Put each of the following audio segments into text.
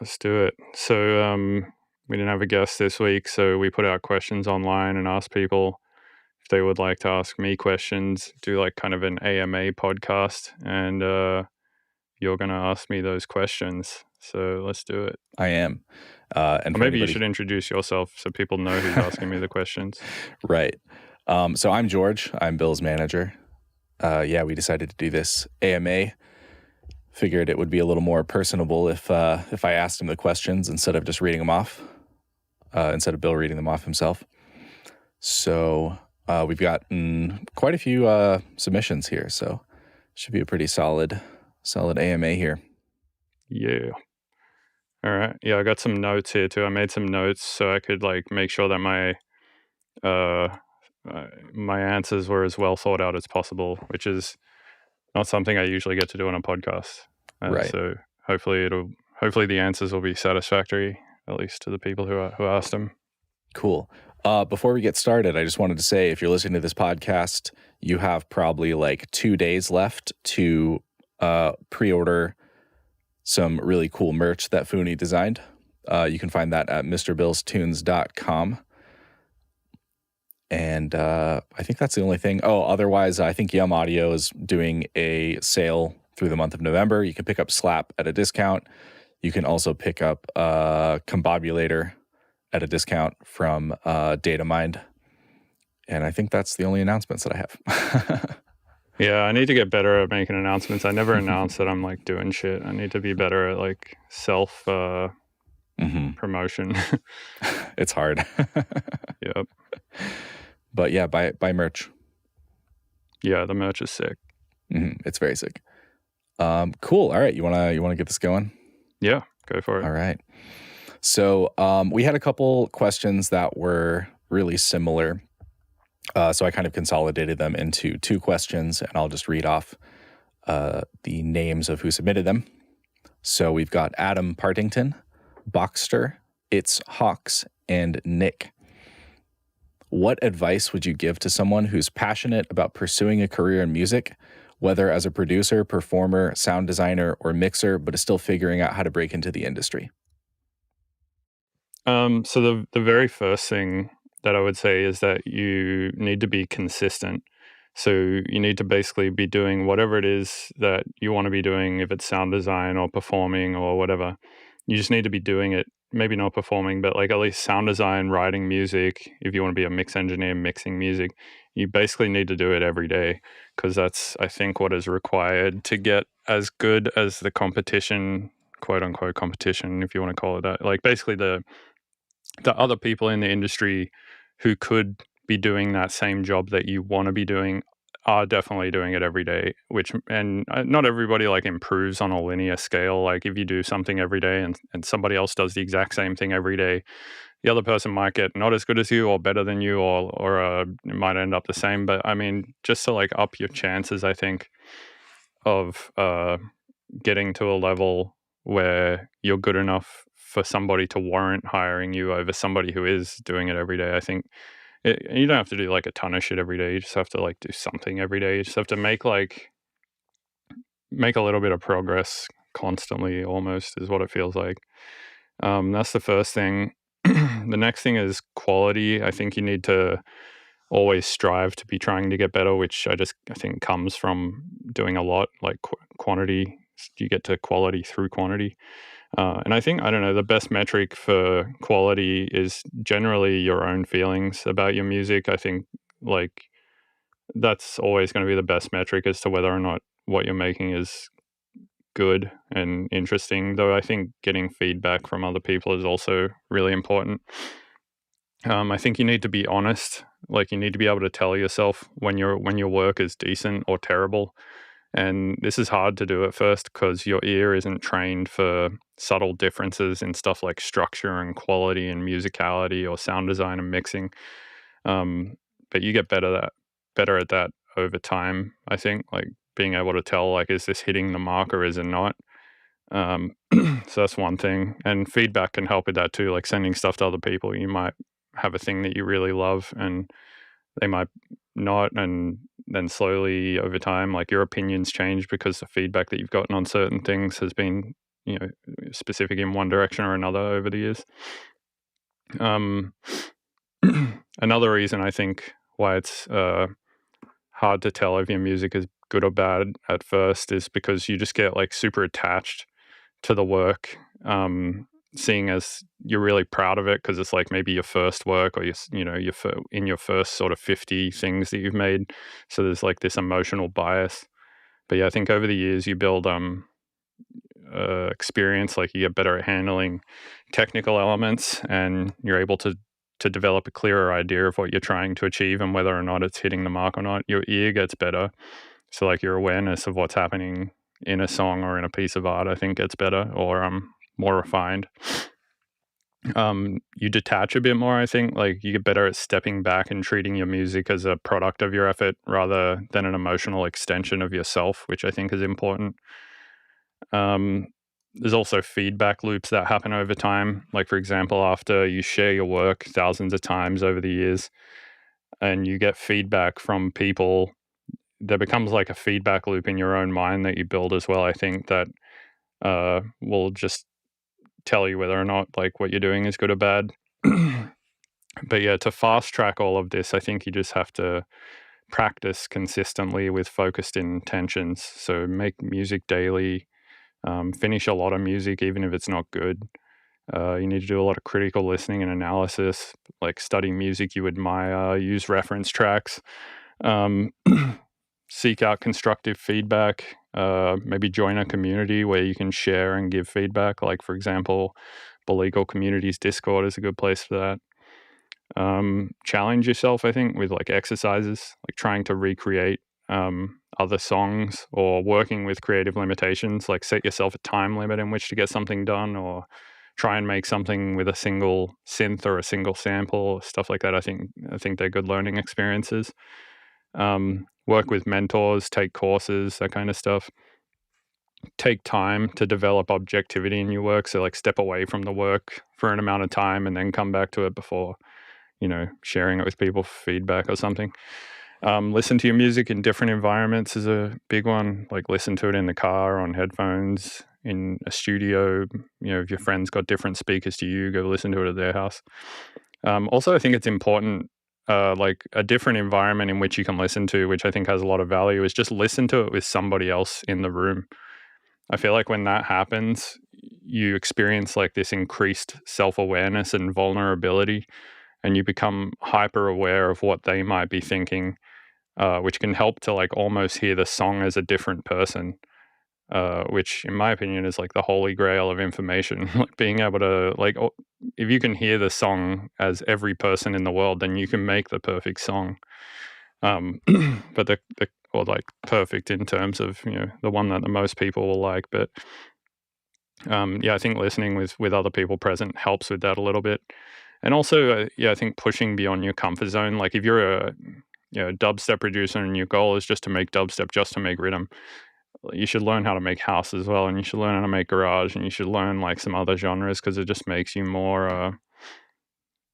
let's do it. So we didn't have a guest this week, so we put our questions online and asked people if they would like to ask me questions, do like kind of an AMA podcast, and you're going to ask me those questions. So let's do it. I am. And or maybe you should introduce yourself so people know who's asking me the questions. Right. So I'm George. I'm Bill's manager. We decided to do this AMA. Figured it would be a little more personable if I asked him the questions instead of just reading them off, instead of Bill reading them off himself. So we've gotten quite a few submissions here, so should be a pretty solid AMA here. Yeah. All right. Yeah, I got some notes here too. I made some notes so I could like make sure that my answers were as well thought out as possible, which is not something I usually get to do on a podcast. Right. So hopefully the answers will be satisfactory, at least to the people who asked them. Cool. Before we get started, I just wanted to say, if you're listening to this podcast, you have probably like 2 days left to pre-order some really cool merch that Funi designed. You can find that at MrBillsTunes.com. And I think that's the only thing. Oh, otherwise, I think Yum Audio is doing a sale through the month of November. You can pick up Slap at a discount. You can also pick up Combobulator at a discount from Datamind. And I think that's the only announcements that I have. Yeah, I need to get better at making announcements. I never announce that I'm like doing shit. I need to be better at like self promotion. It's hard. Yep. But yeah, buy merch. Yeah, the merch is sick. It's very sick. Cool. All right, you wanna get this going? Yeah, go for it. All right. So we had a couple questions that were really similar. So I kind of consolidated them into 2 questions, and I'll just read off the names of who submitted them. So we've got Adam Partington, Boxster, It's Hawks, and Nick. What advice would you give to someone who's passionate about pursuing a career in music, whether as a producer, performer, sound designer, or mixer, but is still figuring out how to break into the industry? So the very first thing that I would say is that you need to be consistent. So you need to basically be doing whatever it is that you want to be doing, if it's sound design or performing or whatever. You just need to be doing it, maybe not performing, but like at least sound design, writing music. If you want to be a mix engineer, mixing music, you basically need to do it every day, because that's, I think, what is required to get as good as the competition, quote unquote competition, if you want to call it that. Like basically the other people in the industry who could be doing that same job that you want to be doing are definitely doing it every day, and not everybody like improves on a linear scale. Like if you do something every day and somebody else does the exact same thing every day, the other person might get not as good as you or better than you, or it might end up the same. But I mean, just to like up your chances, I think, of getting to a level where you're good enough for somebody to warrant hiring you over somebody who is doing it every day. I think you don't have to do like a ton of shit every day. You just have to like do something every day. You just have to make a little bit of progress constantly, almost, is what it feels like. That's the first thing. The next thing is quality. I think you need to always strive to be trying to get better, which I think comes from doing a lot. Like quantity, you get to quality through quantity. And I think, I don't know, the best metric for quality is generally your own feelings about your music. I think like that's always going to be the best metric as to whether or not what you're making is good and interesting, though I think getting feedback from other people is also really important. I think you need to be honest. Like you need to be able to tell yourself when your work is decent or terrible. And this is hard to do at first because your ear isn't trained for subtle differences in stuff like structure and quality and musicality or sound design and mixing. But you get better at that over time, I think, like being able to tell, like, is this hitting the mark or is it not? So that's one thing. And feedback can help with that too, like sending stuff to other people. You might have a thing that you really love and they might not, and then slowly over time, like your opinions change because the feedback that you've gotten on certain things has been specific in one direction or another over the years. Another reason I think why it's hard to tell if your music is good or bad at first is because you just get like super attached to the work, seeing as you're really proud of it because it's like maybe your first work or you're in your first sort of 50 things that you've made. So there's like this emotional bias. But yeah, I think over the years you build experience, like you get better at handling technical elements and you're able to develop a clearer idea of what you're trying to achieve and whether or not it's hitting the mark or not. Your ear gets better. So like your awareness of what's happening in a song or in a piece of art, I think gets better or more refined. You detach a bit more, I think. Like you get better at stepping back and treating your music as a product of your effort rather than an emotional extension of yourself, which I think is important. There's also feedback loops that happen over time. Like, for example, after you share your work thousands of times over the years and you get feedback from people, there becomes like a feedback loop in your own mind that you build as well, I think, that will just tell you whether or not like what you're doing is good or bad. But yeah, to fast track all of this, I think you just have to practice consistently with focused intentions. So make music daily. Finish a lot of music, even if it's not good. You need to do a lot of critical listening and analysis, like study music you admire, use reference tracks, seek out constructive feedback, maybe join a community where you can share and give feedback. Like, for example, Belegal Communities Discord is a good place for that. Challenge yourself, I think, with like exercises, like trying to recreate other songs or working with creative limitations, like set yourself a time limit in which to get something done or try and make something with a single synth or a single sample, stuff like that. I think they're good learning experiences. Work with mentors, take courses, that kind of stuff. Take time to develop objectivity in your work. So like step away from the work for an amount of time and then come back to it before, sharing it with people for feedback or something. Listen to your music in different environments is a big one. Like listen to it in the car, on headphones, in a studio. If your friend's got different speakers to you, go listen to it at their house. Also, I think it's important, like a different environment in which you can listen to, which I think has a lot of value, is just listen to it with somebody else in the room. I feel like when that happens, you experience like this increased self-awareness and vulnerability, and you become hyper aware of what they might be thinking, which can help to like almost hear the song as a different person, which in my opinion is like the holy grail of information. Like being able to like, if you can hear the song as every person in the world, then you can make the perfect song. But or like perfect in terms of the one that the most people will like. But I think listening with other people present helps with that a little bit. And also, I think pushing beyond your comfort zone. Like if you're a dubstep producer and your goal is just to make dubstep, just to make rhythm, you should learn how to make house as well, and you should learn how to make garage, and you should learn like some other genres because it just makes you more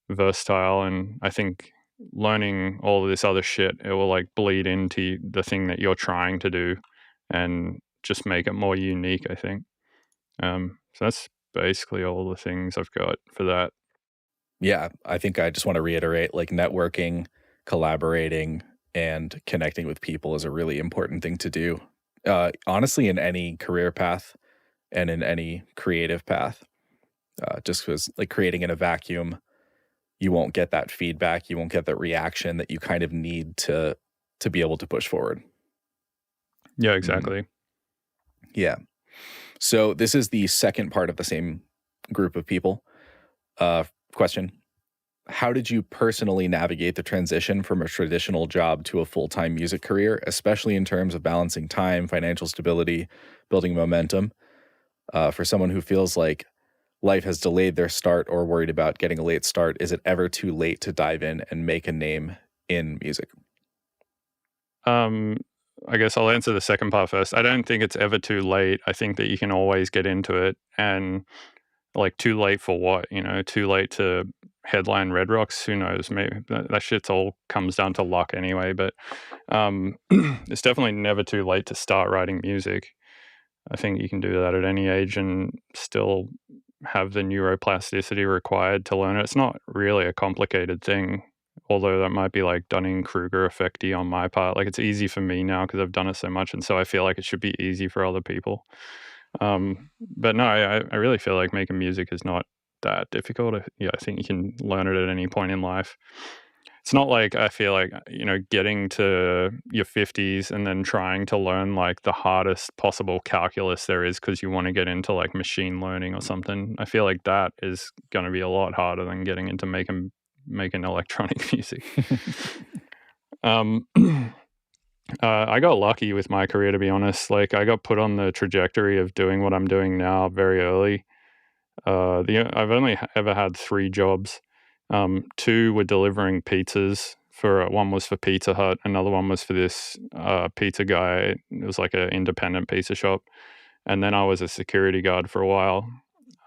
versatile. And I think learning all of this other shit, it will like bleed into the thing that you're trying to do and just make it more unique, I think. So that's basically all the things I've got for that. Yeah, I think I just want to reiterate, like networking, collaborating, and connecting with people is a really important thing to do. Honestly, in any career path and in any creative path, just because like creating in a vacuum, you won't get that feedback, you won't get that reaction that you kind of need to be able to push forward. Yeah, exactly. Yeah. So this is the second part of the same group of people. Question: how did you personally navigate the transition from a traditional job to a full-time music career, especially in terms of balancing time, financial stability, building momentum? For someone who feels like life has delayed their start or worried about getting a late start, is it ever too late to dive in and make a name in music? I guess I'll answer the second part first. I don't think it's ever too late. I think that you can always get into it. And like, too late for what? Too late to headline Red Rocks? Who knows? Maybe that shit's all comes down to luck anyway. But it's definitely never too late to start writing music. I think you can do that at any age and still have the neuroplasticity required to learn it. It's not really a complicated thing, although that might be like Dunning-Kruger effecty on my part. Like, it's easy for me now because I've done it so much, and so I feel like it should be easy for other people. But no, I really feel like making music is not that difficult. I think you can learn it at any point in life. It's not like I feel like, getting to your 50s and then trying to learn like the hardest possible calculus there is because you want to get into like machine learning or something. I feel like that is going to be a lot harder than getting into making electronic music. I got lucky with my career, to be honest. Like, I got put on the trajectory of doing what I'm doing now very early. I've only ever had 3 jobs. 2 were delivering pizzas. One was for Pizza Hut, another one was for this pizza guy. It was like an independent pizza shop, and then I was a security guard for a while.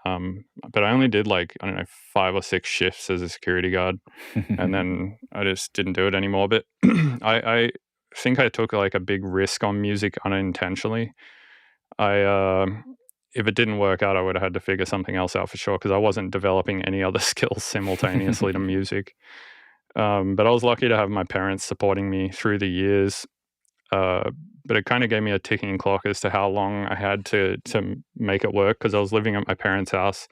But I only did like, I don't know, 5 or 6 shifts as a security guard, and then I just didn't do it anymore. But I think I took like a big risk on music unintentionally. If it didn't work out, I would have had to figure something else out for sure, because I wasn't developing any other skills simultaneously to music. But I was lucky to have my parents supporting me through the years. But it kind of gave me a ticking clock as to how long I had to make it work, because I was living at my parents' house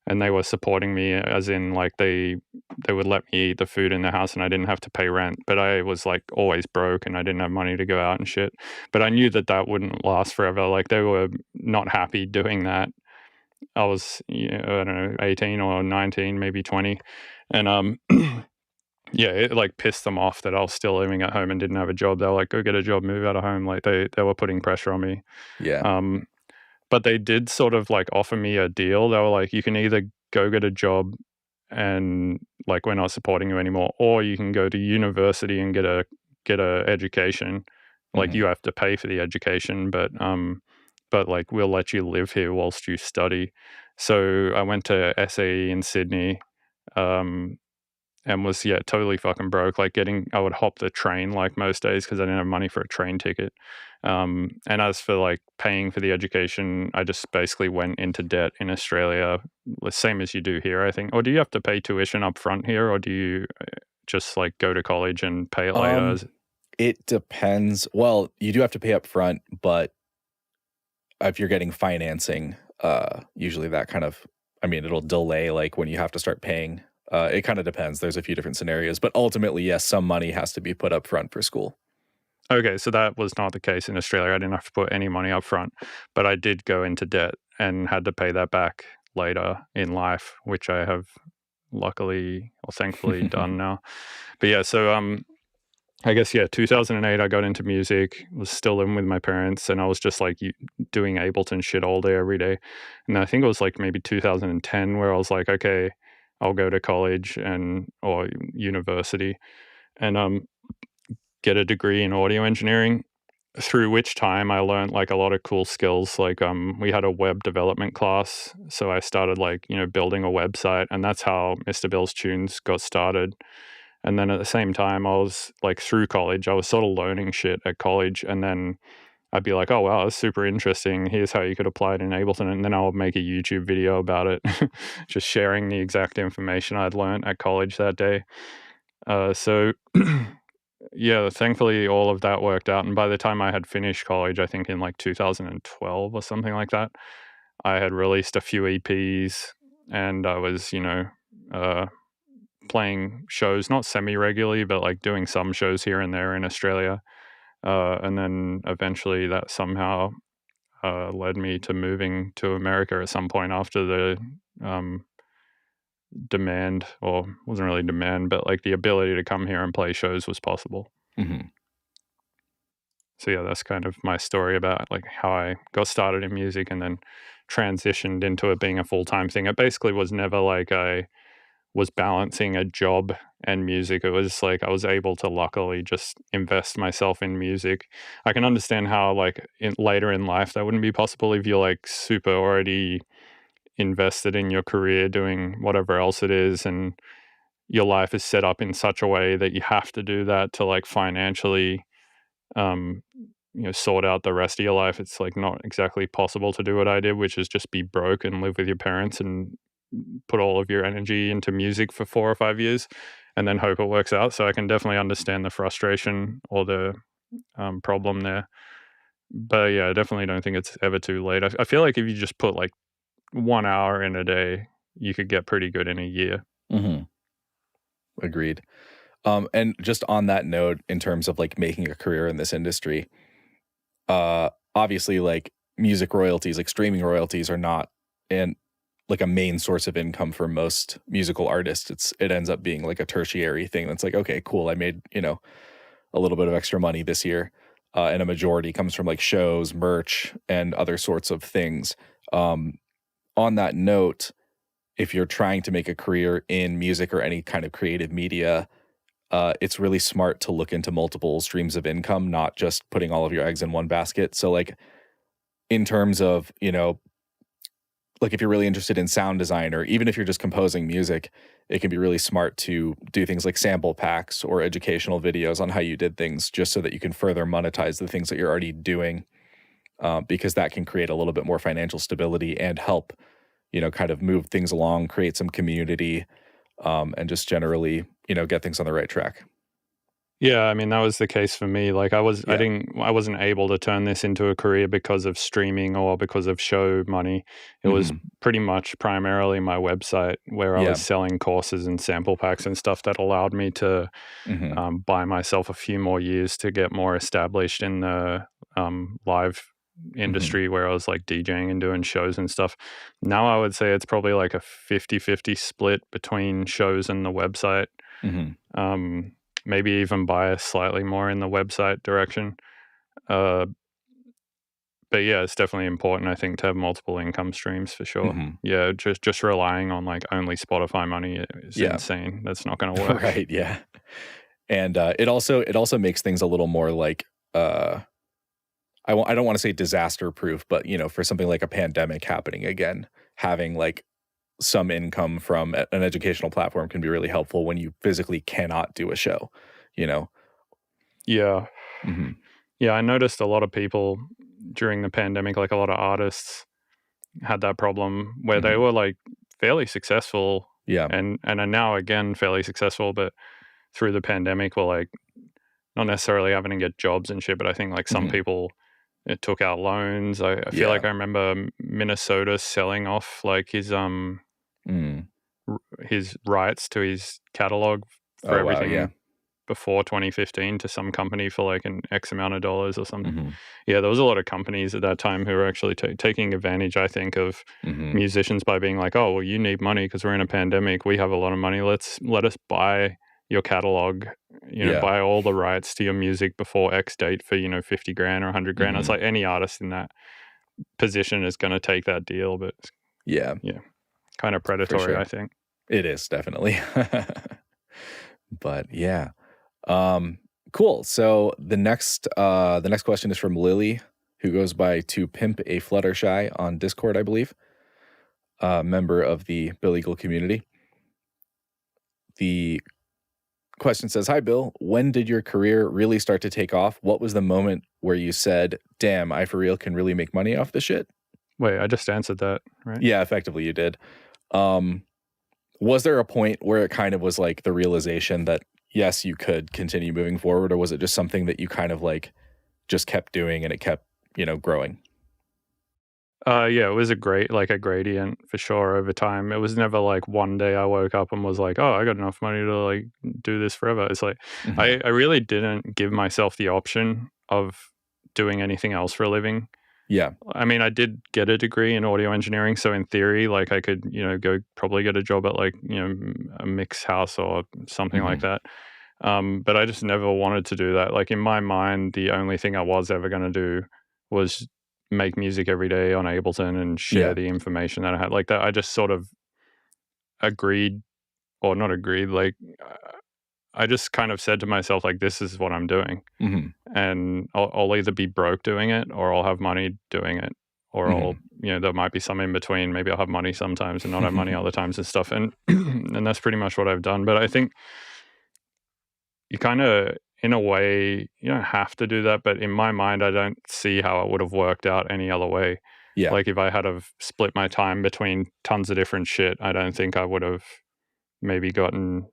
and they were supporting me, as in like they would let me eat the food in the house and I didn't have to pay rent. But I was like always broke and I didn't have money to go out and shit. But I knew that wouldn't last forever. Like, they were not happy doing that. I was, I don't know, 18 or 19, maybe 20. And yeah, it like pissed them off that I was still living at home and didn't have a job. They were like, go get a job, move out of home. Like, they were putting pressure on me. Yeah. But they did sort of like offer me a deal. They were like, you can either go get a job and like we're not supporting you anymore, or you can go to university and get a education. Like, you have to pay for the education, but like we'll let you live here whilst you study. So I went to SAE in Sydney, and was totally fucking broke. Like, I would hop the train like most days because I didn't have money for a train ticket. And as for like paying for the education, I just basically went into debt in Australia, the same as you do here, I think. Or do you have to pay tuition up front here, or do you just like go to college and pay it later? It depends. Well, you do have to pay up front, but if you're getting financing, usually that kind of, it'll delay like when you have to start paying. It kind of depends. There's a few different scenarios, but ultimately, yes, some money has to be put up front for school. Okay, so that was not the case in Australia. I didn't have to put any money up front, but I did go into debt and had to pay that back later in life, which I have luckily or thankfully done now. But yeah, so I guess 2008 I got into music, was still living with my parents, and I was just like doing Ableton shit all day every day. And I think it was like maybe 2010 where I was like, okay, I'll go to college or university and get a degree in audio engineering, through which time I learned like a lot of cool skills. Like we had a web development class, so I started like building a website, and that's how Mr. Bill's Tunes got started. And then at the same time, I was like, through college, I was sort of learning shit at college, and then I'd be like, oh wow, that's super interesting, here's how you could apply it in Ableton, and then I would make a YouTube video about it, just sharing the exact information I'd learned at college that day. So yeah, thankfully all of that worked out, and by the time I had finished college, I think in like 2012 or something like that, I had released a few EPs, and I was playing shows, not semi-regularly, but like doing some shows here and there in Australia. And then eventually that somehow led me to moving to America at some point after the demand, or wasn't really demand, but like the ability to come here and play shows was possible. So yeah, that's kind of my story about like how I got started in music and then transitioned into it being a full-time thing. It basically was never like I was balancing a job and music. It was like I was able to luckily just invest myself in music. I can understand how like later in life that wouldn't be possible if you're like super already invested in your career doing whatever else it is, and your life is set up in such a way that you have to do that to like financially sort out the rest of your life, it's like not exactly possible to do what I did, which is just be broke and live with your parents and put all of your energy into music for 4 or 5 years and then hope it works out. So I can definitely understand the frustration or the problem there. But yeah, I definitely don't think it's ever too late. I feel like if you just put like 1 hour in a day, you could get pretty good in a year. Mm-hmm. Agreed. And just on that note, in terms of like making a career in this industry, obviously like music royalties, like streaming royalties are not like a main source of income for most musical artists. It ends up being like a tertiary thing that's like, okay, cool, I made, a little bit of extra money this year. And a majority comes from like shows, merch, and other sorts of things. On that note, if you're trying to make a career in music or any kind of creative media, it's really smart to look into multiple streams of income, not just putting all of your eggs in one basket. So like in terms of, like if you're really interested in sound design, or even if you're just composing music, it can be really smart to do things like sample packs or educational videos on how you did things, just so that you can further monetize the things that you're already doing, because that can create a little bit more financial stability and help, kind of move things along, create some community, and just generally, get things on the right track. Yeah, I mean, that was the case for me. Like I wasn't able to turn this into a career because of streaming or because of show money. It was pretty much primarily my website where I was selling courses and sample packs and stuff that allowed me to buy myself a few more years to get more established in the live industry where I was like DJing and doing shows and stuff. Now I would say it's probably like a 50-50 split between shows and the website. Maybe even bias slightly more in the website direction. But yeah, it's definitely important, I think, to have multiple income streams for sure. Yeah, just relying on like only Spotify money is insane. That's not going to work. Right, yeah. And it also makes things a little more like, I don't want to say disaster proof, but for something like a pandemic happening again, having like some income from an educational platform can be really helpful when you physically cannot do a show, Yeah. Yeah, I noticed a lot of people during the pandemic, like a lot of artists had that problem where they were like fairly successful and are now again fairly successful, but through the pandemic were like not necessarily having to get jobs and shit, but I think like some people took out loans. I feel like I remember Minnesota selling off like his rights to his catalog for everything before 2015 to some company for like an X amount of dollars or something. Yeah, there was a lot of companies at that time who were actually taking advantage, I think, of musicians by being like, oh, well, you need money because we're in a pandemic. We have a lot of money. Let us buy your catalog, buy all the rights to your music before X date for, 50 grand or 100 grand. It's like any artist in that position is going to take that deal, but yeah, kind of predatory, I think. It is definitely. But yeah. Cool. So the next question is from Lily, who goes by To Pimp a Fluttershy on Discord, I believe. Member of the Bill Eagle community. The question says, "Hi Bill, when did your career really start to take off? What was the moment where you said, damn, I for real can really make money off this shit?" Wait, I just answered that, right? Yeah, effectively you did. Was there a point where it kind of was like the realization that yes, you could continue moving forward, or was it just something that you kind of like just kept doing and it kept, growing? Yeah, it was a gradient for sure over time. It was never like one day I woke up and was like, oh, I got enough money to like do this forever. It's like I really didn't give myself the option of doing anything else for a living. Yeah. I mean, I did get a degree in audio engineering, so in theory, like I could, go probably get a job at like, a mix house or something like that. But I just never wanted to do that. Like in my mind, the only thing I was ever going to do was make music every day on Ableton and share the information that I had. Like that, I just sort of agreed, or not agreed, like I just kind of said to myself, like, this is what I'm doing. And I'll either be broke doing it or I'll have money doing it. Or I'll, there might be some in between. Maybe I'll have money sometimes and not have money other times and stuff. And and that's pretty much what I've done. But I think you kind of in a way, you don't have to do that, but in my mind, I don't see how it would have worked out any other way. Yeah. Like if I had have split my time between tons of different shit, I don't think I would have maybe gotten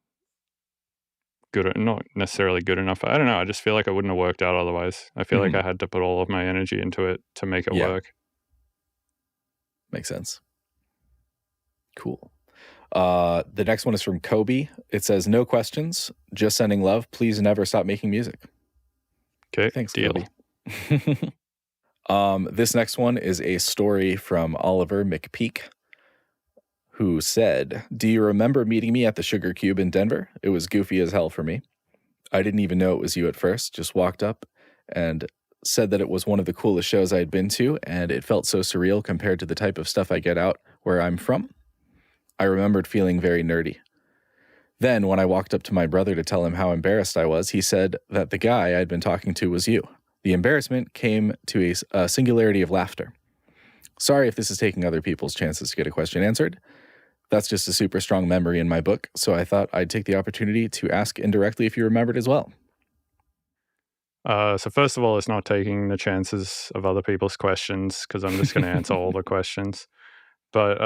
good, not necessarily good enough. I don't know. I just feel like it wouldn't have worked out otherwise. I feel like I had to put all of my energy into it to make it work. Makes sense. Cool. The next one is from Kobe. It says, no questions, just sending love. Please never stop making music. Okay, thanks, deal. Kobe. This next one is a story from Oliver McPeak, who said, do you remember meeting me at the Sugar Cube in Denver? It was goofy as hell for me. I didn't even know it was you at first, just walked up and said that it was one of the coolest shows I had been to, and it felt so surreal compared to the type of stuff I get out where I'm from. I remembered feeling very nerdy. Then, when I walked up to my brother to tell him how embarrassed I was, he said that the guy I'd been talking to was you. The embarrassment came to a singularity of laughter. Sorry if this is taking other people's chances to get a question answered. That's just a super strong memory in my book, so I thought I'd take the opportunity to ask indirectly if you remembered as well. So first of all, it's not taking the chances of other people's questions because I'm just going to answer all the questions. But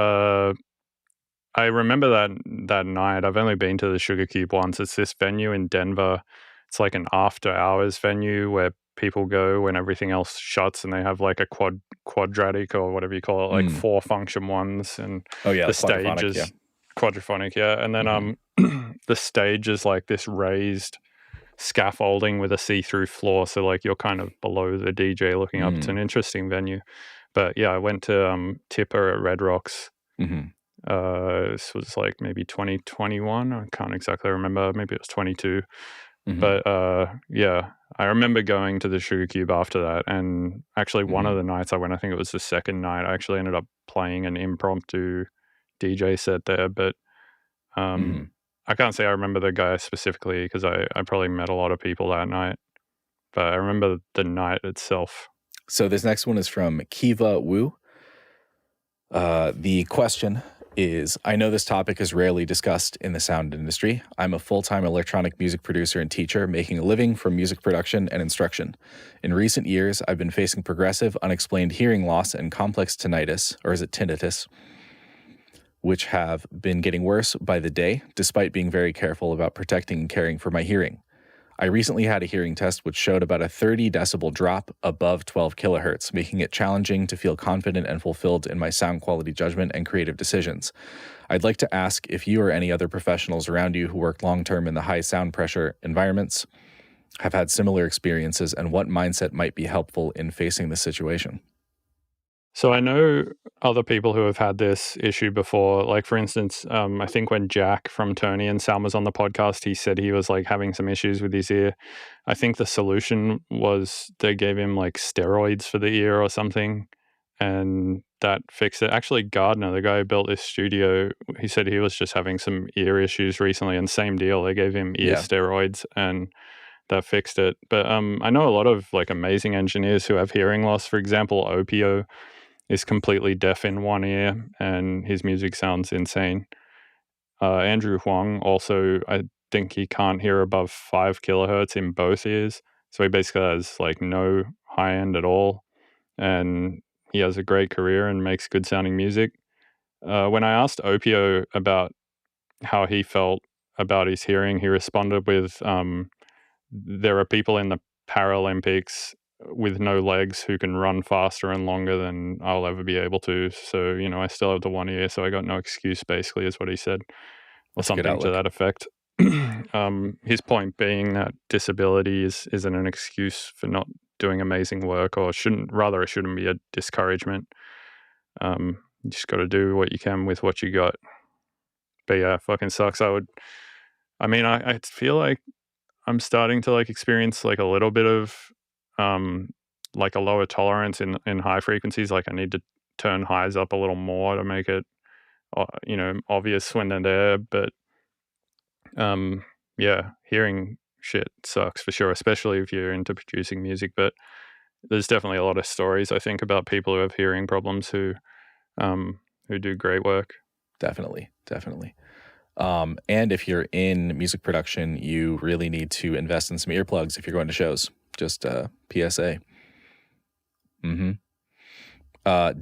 I remember that night. I've only been to the Sugar Cube once. It's this venue in Denver. It's like an after-hours venue where people go when everything else shuts, and they have like a quadratic or whatever you call it, like 4 function ones, and the stage is quadraphonic, and then the stage is like this raised scaffolding with a see-through floor, so like you're kind of below the DJ looking up. It's an interesting venue. But yeah, I went to Tipper at Red Rocks. This was like maybe 2021. I can't exactly remember. Maybe it was 22. But yeah, I remember going to the Sugar Cube after that, and actually one of the nights I went, I think it was the second night, I actually ended up playing an impromptu DJ set there. But I can't say I remember the guy specifically because I probably met a lot of people that night, but I remember the night itself. So this next one is from Kiva Wu. The question is, I know this topic is rarely discussed in the sound industry. I'm a full-time electronic music producer and teacher making a living from music production and instruction. In recent years, I've been facing progressive, unexplained hearing loss and complex tinnitus, or is it tinnitus, which have been getting worse by the day, despite being very careful about protecting and caring for my hearing. I recently had a hearing test which showed about a 30 decibel drop above 12 kilohertz, making it challenging to feel confident and fulfilled in my sound quality judgment and creative decisions. I'd like to ask if you or any other professionals around you who work long-term in the high sound pressure environments have had similar experiences and what mindset might be helpful in facing this situation. So I know other people who have had this issue before. Like, for instance, I think when Jack from Tony and Sam was on the podcast, he said he was like having some issues with his ear. I think the solution was they gave him like steroids for the ear or something, and that fixed it. Actually, Gardner, the guy who built this studio, he said he was just having some ear issues recently, and same deal. They gave him ear steroids and that fixed it. But I know a lot of like amazing engineers who have hearing loss. For example, Opio is completely deaf in one ear and his music sounds insane. Andrew Huang also, I think he can't hear above 5 kilohertz in both ears. So he basically has like no high end at all. And he has a great career and makes good sounding music. When I asked Opio about how he felt about his hearing, he responded with, there are people in the Paralympics with no legs who can run faster and longer than I'll ever be able to. So, you know, I still have the one ear, so I got no excuse, basically, is what he said. Or something to that effect. His point being that disability isn't an excuse for not doing amazing work, or it shouldn't be a discouragement. You just got to do what you can with what you got. But yeah, fucking sucks. I feel like I'm starting to like experience like a little bit of like a lower tolerance in high frequencies. Like I need to turn highs up a little more to make it obvious when they're there. But yeah, hearing shit sucks for sure, especially if you're into producing music. But there's definitely a lot of stories, I think, about people who have hearing problems who do great work. Definitely. And if you're in music production, you really need to invest in some earplugs if you're going to shows. Just PSA.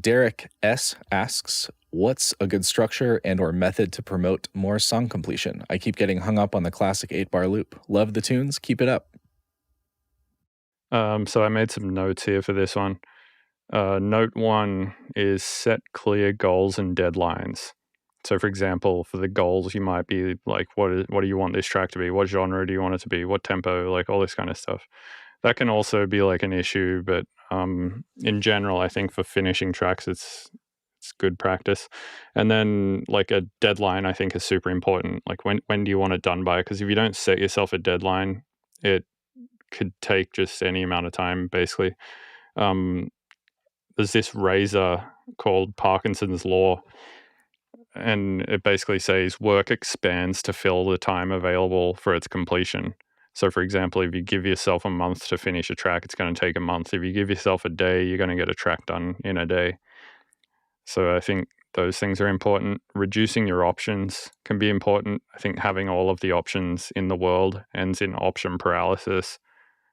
Derek S. asks, what's a good structure and or method to promote more song completion? I keep getting hung up on the classic 8-bar loop. Love the tunes. Keep it up. So I made some notes here for this one. Note 1 is set clear goals and deadlines. So, for example, for the goals, you might be like, what do you want this track to be? What genre do you want it to be? What tempo? Like all this kind of stuff. That can also be like an issue, but in general, I think for finishing tracks, it's good practice. And then like a deadline, I think is super important. Like when do you want it done by? Because if you don't set yourself a deadline, it could take just any amount of time, basically. There's this razor called Parkinson's Law, and it basically says work expands to fill the time available for its completion. So, for example, if you give yourself a month to finish a track, it's going to take a month. If you give yourself a day, you're going to get a track done in a day. So I think those things are important. Reducing your options can be important. I think having all of the options in the world ends in option paralysis,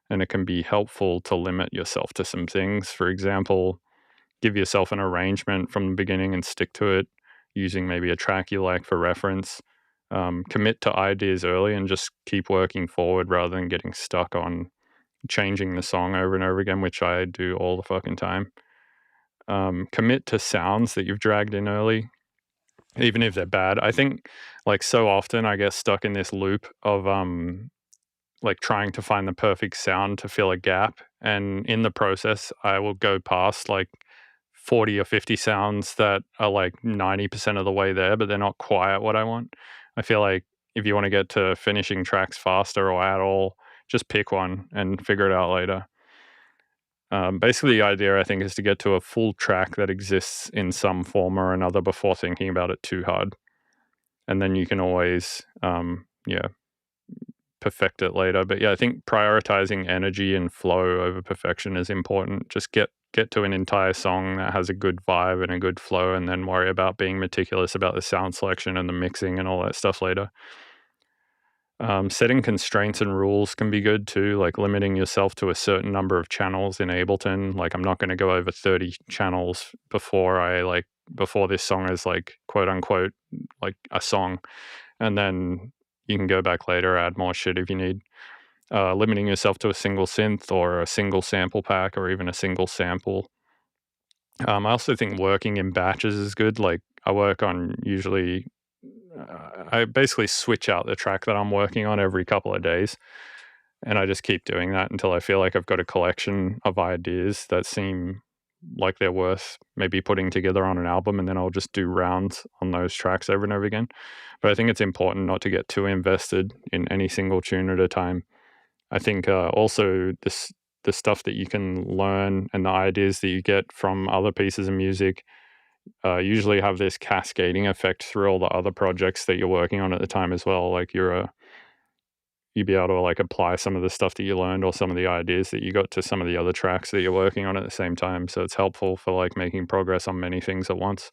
and it can be helpful to limit yourself to some things. For example, give yourself an arrangement from the beginning and stick to it, using maybe a track you like for reference. Commit to ideas early and just keep working forward rather than getting stuck on changing the song over and over again, which I do all the fucking time. Commit to sounds that you've dragged in early, even if they're bad. I think like so often I get stuck in this loop of like trying to find the perfect sound to fill a gap, and in the process I will go past like 40 or 50 sounds that are like 90% of the way there, but they're not quite what I want. I feel like if you want to get to finishing tracks faster or at all, just pick one and figure it out later. Basically, the idea, I think, is to get to a full track that exists in some form or another before thinking about it too hard. And then you can always, perfect it later. But yeah, I think prioritizing energy and flow over perfection is important. Just get to an entire song that has a good vibe and a good flow, and then worry about being meticulous about the sound selection and the mixing and all that stuff later. Setting constraints and rules can be good too, like limiting yourself to a certain number of channels in Ableton. Like I'm not going to go over 30 channels before this song is like quote unquote like a song, and then you can go back later, add more shit if you need. Limiting yourself to a single synth or a single sample pack or even a single sample. I also think working in batches is good. Like I work on usually I basically switch out the track that I'm working on every couple of days, and I just keep doing that until I feel like I've got a collection of ideas that seem like they're worth maybe putting together on an album, and then I'll just do rounds on those tracks over and over again. But I think it's important not to get too invested in any single tune at a time. I think also the stuff that you can learn and the ideas that you get from other pieces of music usually have this cascading effect through all the other projects that you're working on at the time as well. Like you'd be able to like apply some of the stuff that you learned or some of the ideas that you got to some of the other tracks that you're working on at the same time. So it's helpful for like making progress on many things at once.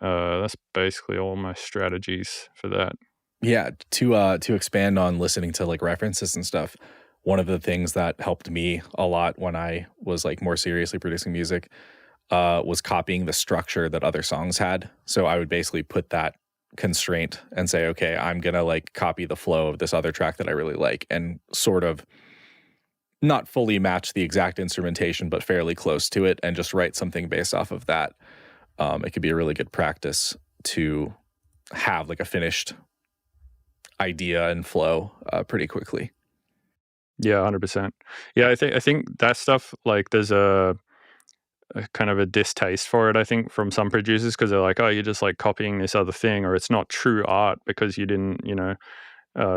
That's basically all my strategies for that. Yeah, to expand on listening to like references and stuff, one of the things that helped me a lot when I was like more seriously producing music was copying the structure that other songs had. So I would basically put that constraint and say, okay, I'm gonna like copy the flow of this other track that I really like, and sort of not fully match the exact instrumentation, but fairly close to it, and just write something based off of that. It could be a really good practice to have like a finished idea and flow pretty quickly. Yeah, 100%. Yeah, I think that stuff, like there's a kind of a distaste for it, I think, from some producers, because they're like, oh, you're just like copying this other thing, or it's not true art because you didn't,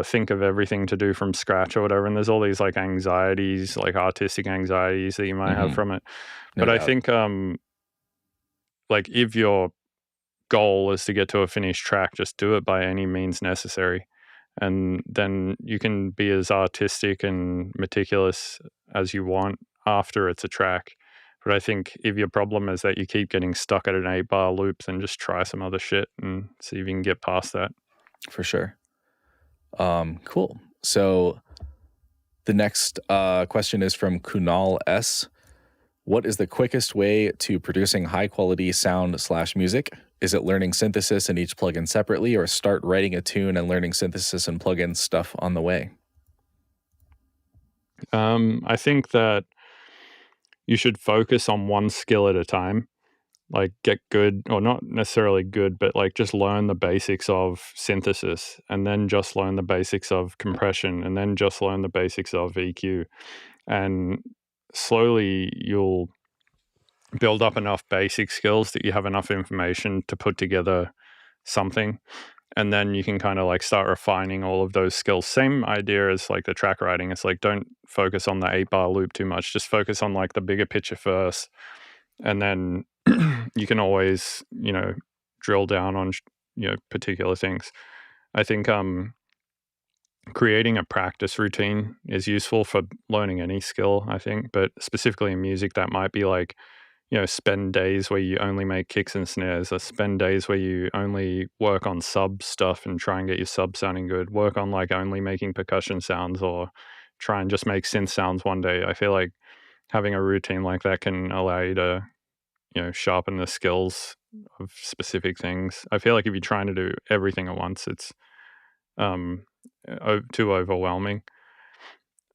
think of everything to do from scratch or whatever. And there's all these like anxieties, like artistic anxieties that you might have from it. No But I doubt. think like if your goal is to get to a finished track, just do it by any means necessary. And then you can be as artistic and meticulous as you want after it's a track. But I think if your problem is that you keep getting stuck at an 8-bar loop, then just try some other shit and see if you can get past that. For sure. Cool. So the next question is from Kunal S. What is the quickest way to producing high quality sound/music? Is it learning synthesis in each plugin separately, or start writing a tune and learning synthesis and plugin stuff on the way? I think that you should focus on one skill at a time. Like get good, or not necessarily good, but like just learn the basics of synthesis, and then just learn the basics of compression, and then just learn the basics of EQ. And slowly you'll build up enough basic skills that you have enough information to put together something. And then you can kind of like start refining all of those skills. Same idea as like the track writing. It's like, don't focus on the 8-bar loop too much. Just focus on like the bigger picture first. And then you can always, drill down on, particular things. I think creating a practice routine is useful for learning any skill, I think, but specifically in music, that might be like, spend days where you only make kicks and snares, or spend days where you only work on sub stuff and try and get your sub sounding good, work on like only making percussion sounds, or try and just make synth sounds one day. I feel like having a routine like that can allow you to, sharpen the skills of specific things. I feel like if you're trying to do everything at once, it's too overwhelming.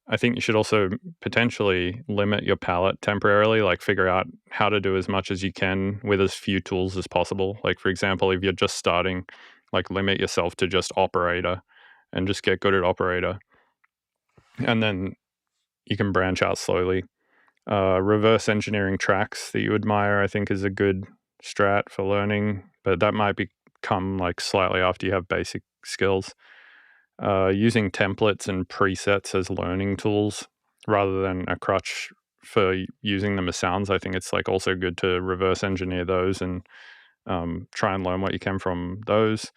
I think you should also potentially limit your palette temporarily, like figure out how to do as much as you can with as few tools as possible. Like, for example, if you're just starting, like limit yourself to just operator and just get good at operator. And then you can branch out slowly. Reverse engineering tracks that you admire, I think, is a good strat for learning, but that might become like slightly after you have basic skills. Using templates and presets as learning tools rather than a crutch for using them as sounds. I think it's like also good to reverse engineer those and try and learn what you can from those.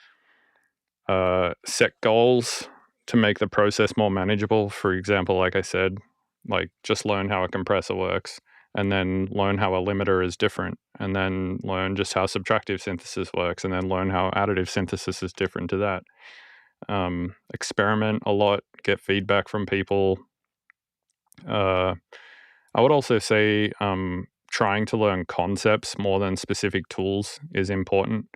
Set goals to make the process more manageable. For example, like I said, like just learn how a compressor works, and then learn how a limiter is different, and then learn just how subtractive synthesis works, and then learn how additive synthesis is different to that. Experiment a lot, get feedback from people. I would also say trying to learn concepts more than specific tools is important.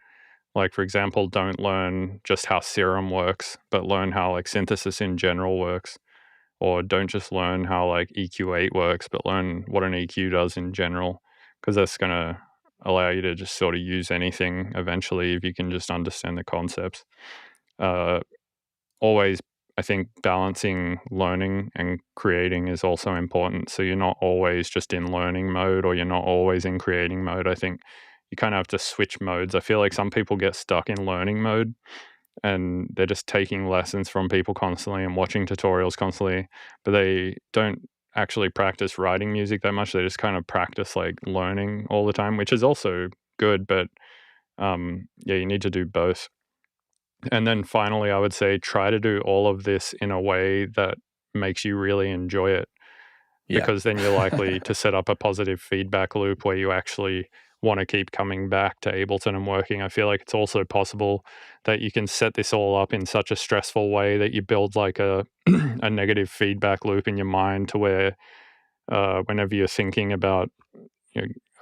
Like, for example, don't learn just how Serum works, but learn how like synthesis in general works. Or don't just learn how like EQ8 works, but learn what an EQ does in general, because that's going to allow you to just sort of use anything eventually if you can just understand the concepts. Always, I think balancing learning and creating is also important. So you're not always just in learning mode, or you're not always in creating mode. I think you kind of have to switch modes. I feel like some people get stuck in learning mode and they're just taking lessons from people constantly and watching tutorials constantly, but they don't actually practice writing music that much. They just kind of practice like learning all the time, which is also good, but you need to do both. And then finally, I would say try to do all of this in a way that makes you really enjoy it, because then you're likely to set up a positive feedback loop where you actually want to keep coming back to Ableton and working. I feel like it's also possible that you can set this all up in such a stressful way that you build like a a negative feedback loop in your mind, to where whenever you're thinking about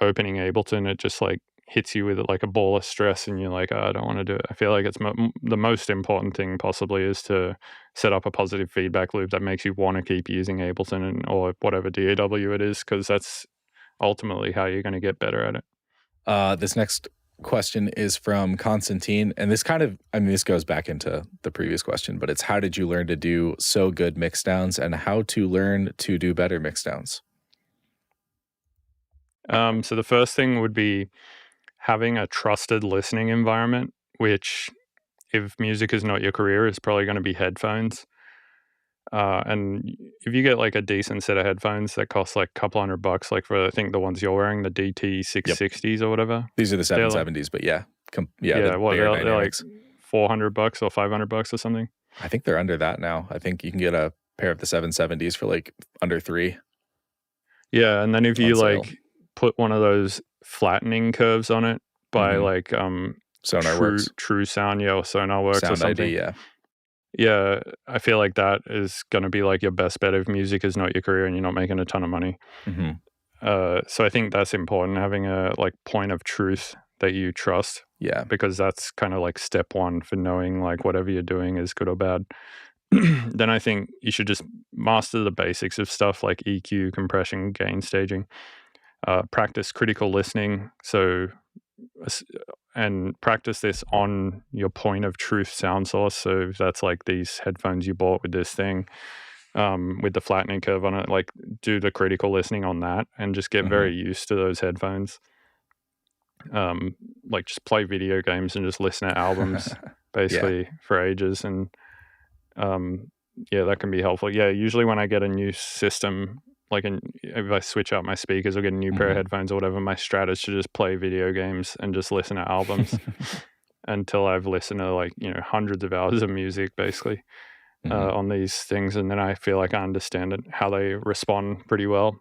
opening Ableton, it just like hits you with like a ball of stress, and you're like, oh, I don't want to do it. I feel like it's the most important thing possibly is to set up a positive feedback loop that makes you want to keep using Ableton or whatever DAW it is, because that's ultimately how you're going to get better at it. This next question is from Constantine, and this this goes back into the previous question, but it's how did you learn to do so good mixdowns, and how to learn to do better mixdowns? So the first thing would be having a trusted listening environment, which if music is not your career, is probably going to be headphones. And if you get like a decent set of headphones that cost like a couple $100, like for I think the ones you're wearing, the DT 660s or whatever. These are the 770s, like, but yeah. They're like $400 or $500 or something. I think they're under that now. I think you can get a pair of the 770s for like under $3. Yeah, and then if you like put one of those flattening curves on it by like Sonar Works. True Sound, or Sonar Works Sound or something. ID, yeah. Yeah, I feel like that is going to be like your best bet if music is not your career and you're not making a ton of money. So I think that's important, having a like point of truth that you trust. Yeah. Because that's kind of like step one for knowing like whatever you're doing is good or bad. Then I think you should just master the basics of stuff like EQ, compression, gain staging. Practice critical listening. And practice this on your point of truth sound source. So if that's like these headphones you bought with this thing, with the flattening curve on it, like do the critical listening on that and just get very used to those headphones. Like just play video games and just listen to albums basically for ages. And that can be helpful. Yeah, usually when I get a new system, like if I switch out my speakers or get a new pair of headphones or whatever, my strat is to just play video games and just listen to albums until I've listened to like, hundreds of hours of music basically on these things. And then I feel like I understand it, how they respond pretty well.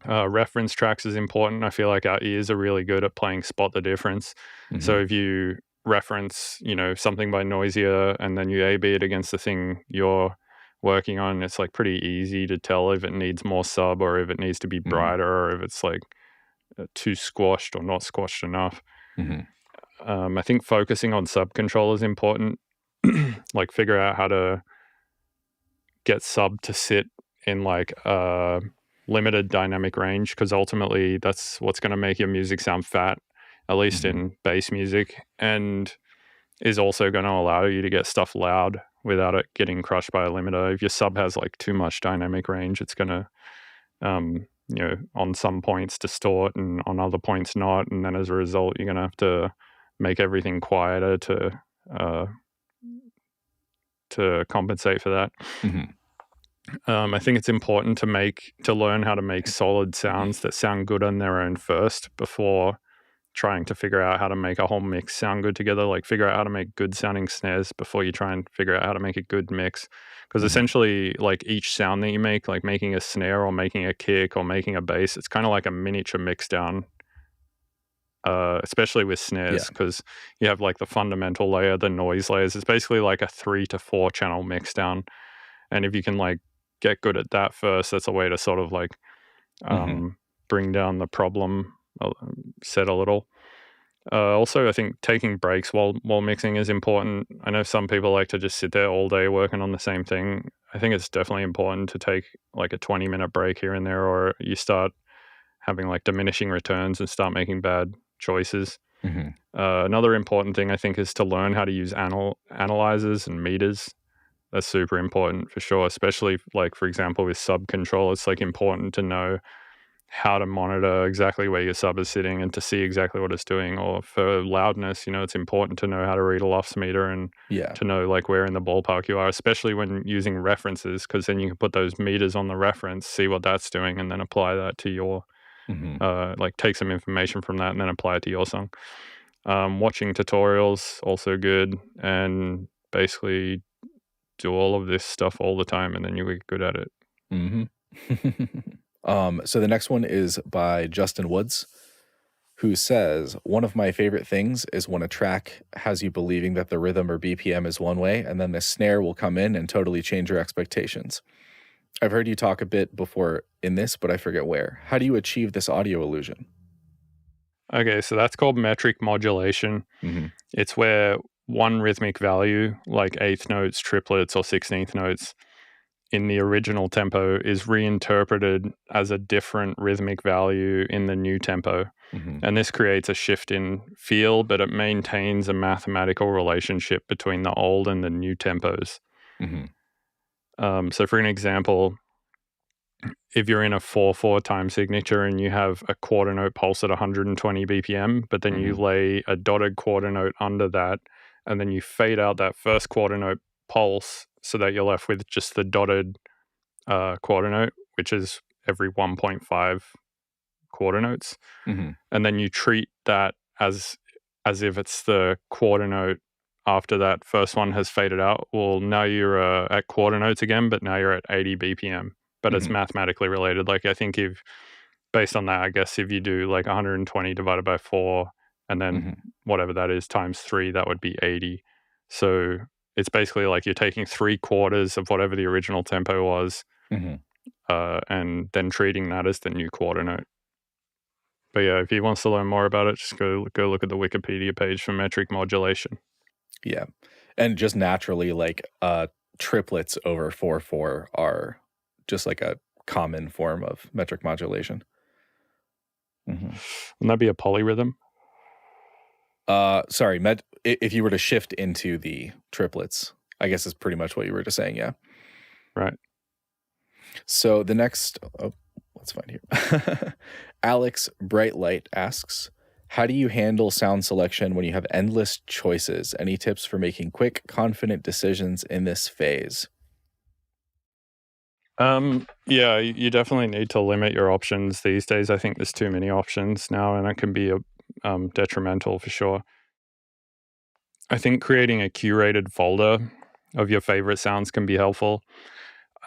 Reference tracks is important. I feel like our ears are really good at playing spot the difference. So if you reference, something by Noisier and then you A/B it against the thing you're working on, it's like pretty easy to tell if it needs more sub or if it needs to be brighter or if it's like too squashed or not squashed enough. I think focusing on sub control is important. Like figure out how to get sub to sit in like a limited dynamic range, because ultimately that's what's going to make your music sound fat, at least in bass music, and is also going to allow you to get stuff loud without it getting crushed by a limiter. If your sub has like too much dynamic range, it's going to, on some points distort and on other points not. And then as a result, you're going to have to make everything quieter to compensate for that. I think it's important to learn how to make solid sounds that sound good on their own first before trying to figure out how to make a whole mix sound good together. Like figure out how to make good sounding snares before you try and figure out how to make a good mix. Because essentially like each sound that you make, like making a snare or making a kick or making a bass, it's kind of like a miniature mix down, especially with snares, because you have like the fundamental layer, the noise layers. It's basically like a 3 to 4 channel mix down. And if you can like get good at that first, that's a way to sort of like bring down the problem set a little. Also, I think taking breaks while mixing is important. I know some people like to just sit there all day working on the same thing. I think it's definitely important to take like a 20-minute break here and there, or you start having like diminishing returns and start making bad choices. Another important thing I think is to learn how to use analyzers and meters. That's super important for sure, especially like, for example, with sub control. It's like important to know how to monitor exactly where your sub is sitting and to see exactly what it's doing. Or for loudness, it's important to know how to read a LUFS meter and to know like where in the ballpark you are, especially when using references, because then you can put those meters on the reference, see what that's doing, and then apply that to your, like take some information from that and then apply it to your song. Watching tutorials, also good, and basically do all of this stuff all the time, and then you'll get good at it. So the next one is by Justin Woods, who says, one of my favorite things is when a track has you believing that the rhythm or BPM is one way, and then the snare will come in and totally change your expectations. I've heard you talk a bit before in this, but I forget where. How do you achieve this audio illusion? Okay, so that's called metric modulation. It's where one rhythmic value, like eighth notes, triplets, or 16th notes in the original tempo is reinterpreted as a different rhythmic value in the new tempo. And this creates a shift in feel, but it maintains a mathematical relationship between the old and the new tempos. So for an example, if you're in a 4/4 time signature and you have a quarter note pulse at 120 BPM, but then you lay a dotted quarter note under that, and then you fade out that first quarter note pulse so that you're left with just the dotted quarter note, which is every 1.5 quarter notes. And then you treat that as if it's the quarter note after that first one has faded out. Well, now you're at quarter notes again, but now you're at 80 BPM. But it's mathematically related. Like I think based on that, I guess if you do like 120 divided by 4 and then whatever that is times 3, that would be 80. So it's basically like you're taking 3/4 of whatever the original tempo was, and then treating that as the new quarter note. But yeah, if he wants to learn more about it, just go look at the Wikipedia page for metric modulation. Yeah. And just naturally, like triplets over 4/4 are just like a common form of metric modulation. Wouldn't that be a polyrhythm? Sorry, if you were to shift into the triplets, I guess is pretty much what you were just saying, yeah. Right. So the next, let's find here. Alex Brightlight asks, how do you handle sound selection when you have endless choices? Any tips for making quick, confident decisions in this phase? Yeah, you definitely need to limit your options these days. I think there's too many options now, and that can be detrimental for sure. I think creating a curated folder of your favorite sounds can be helpful.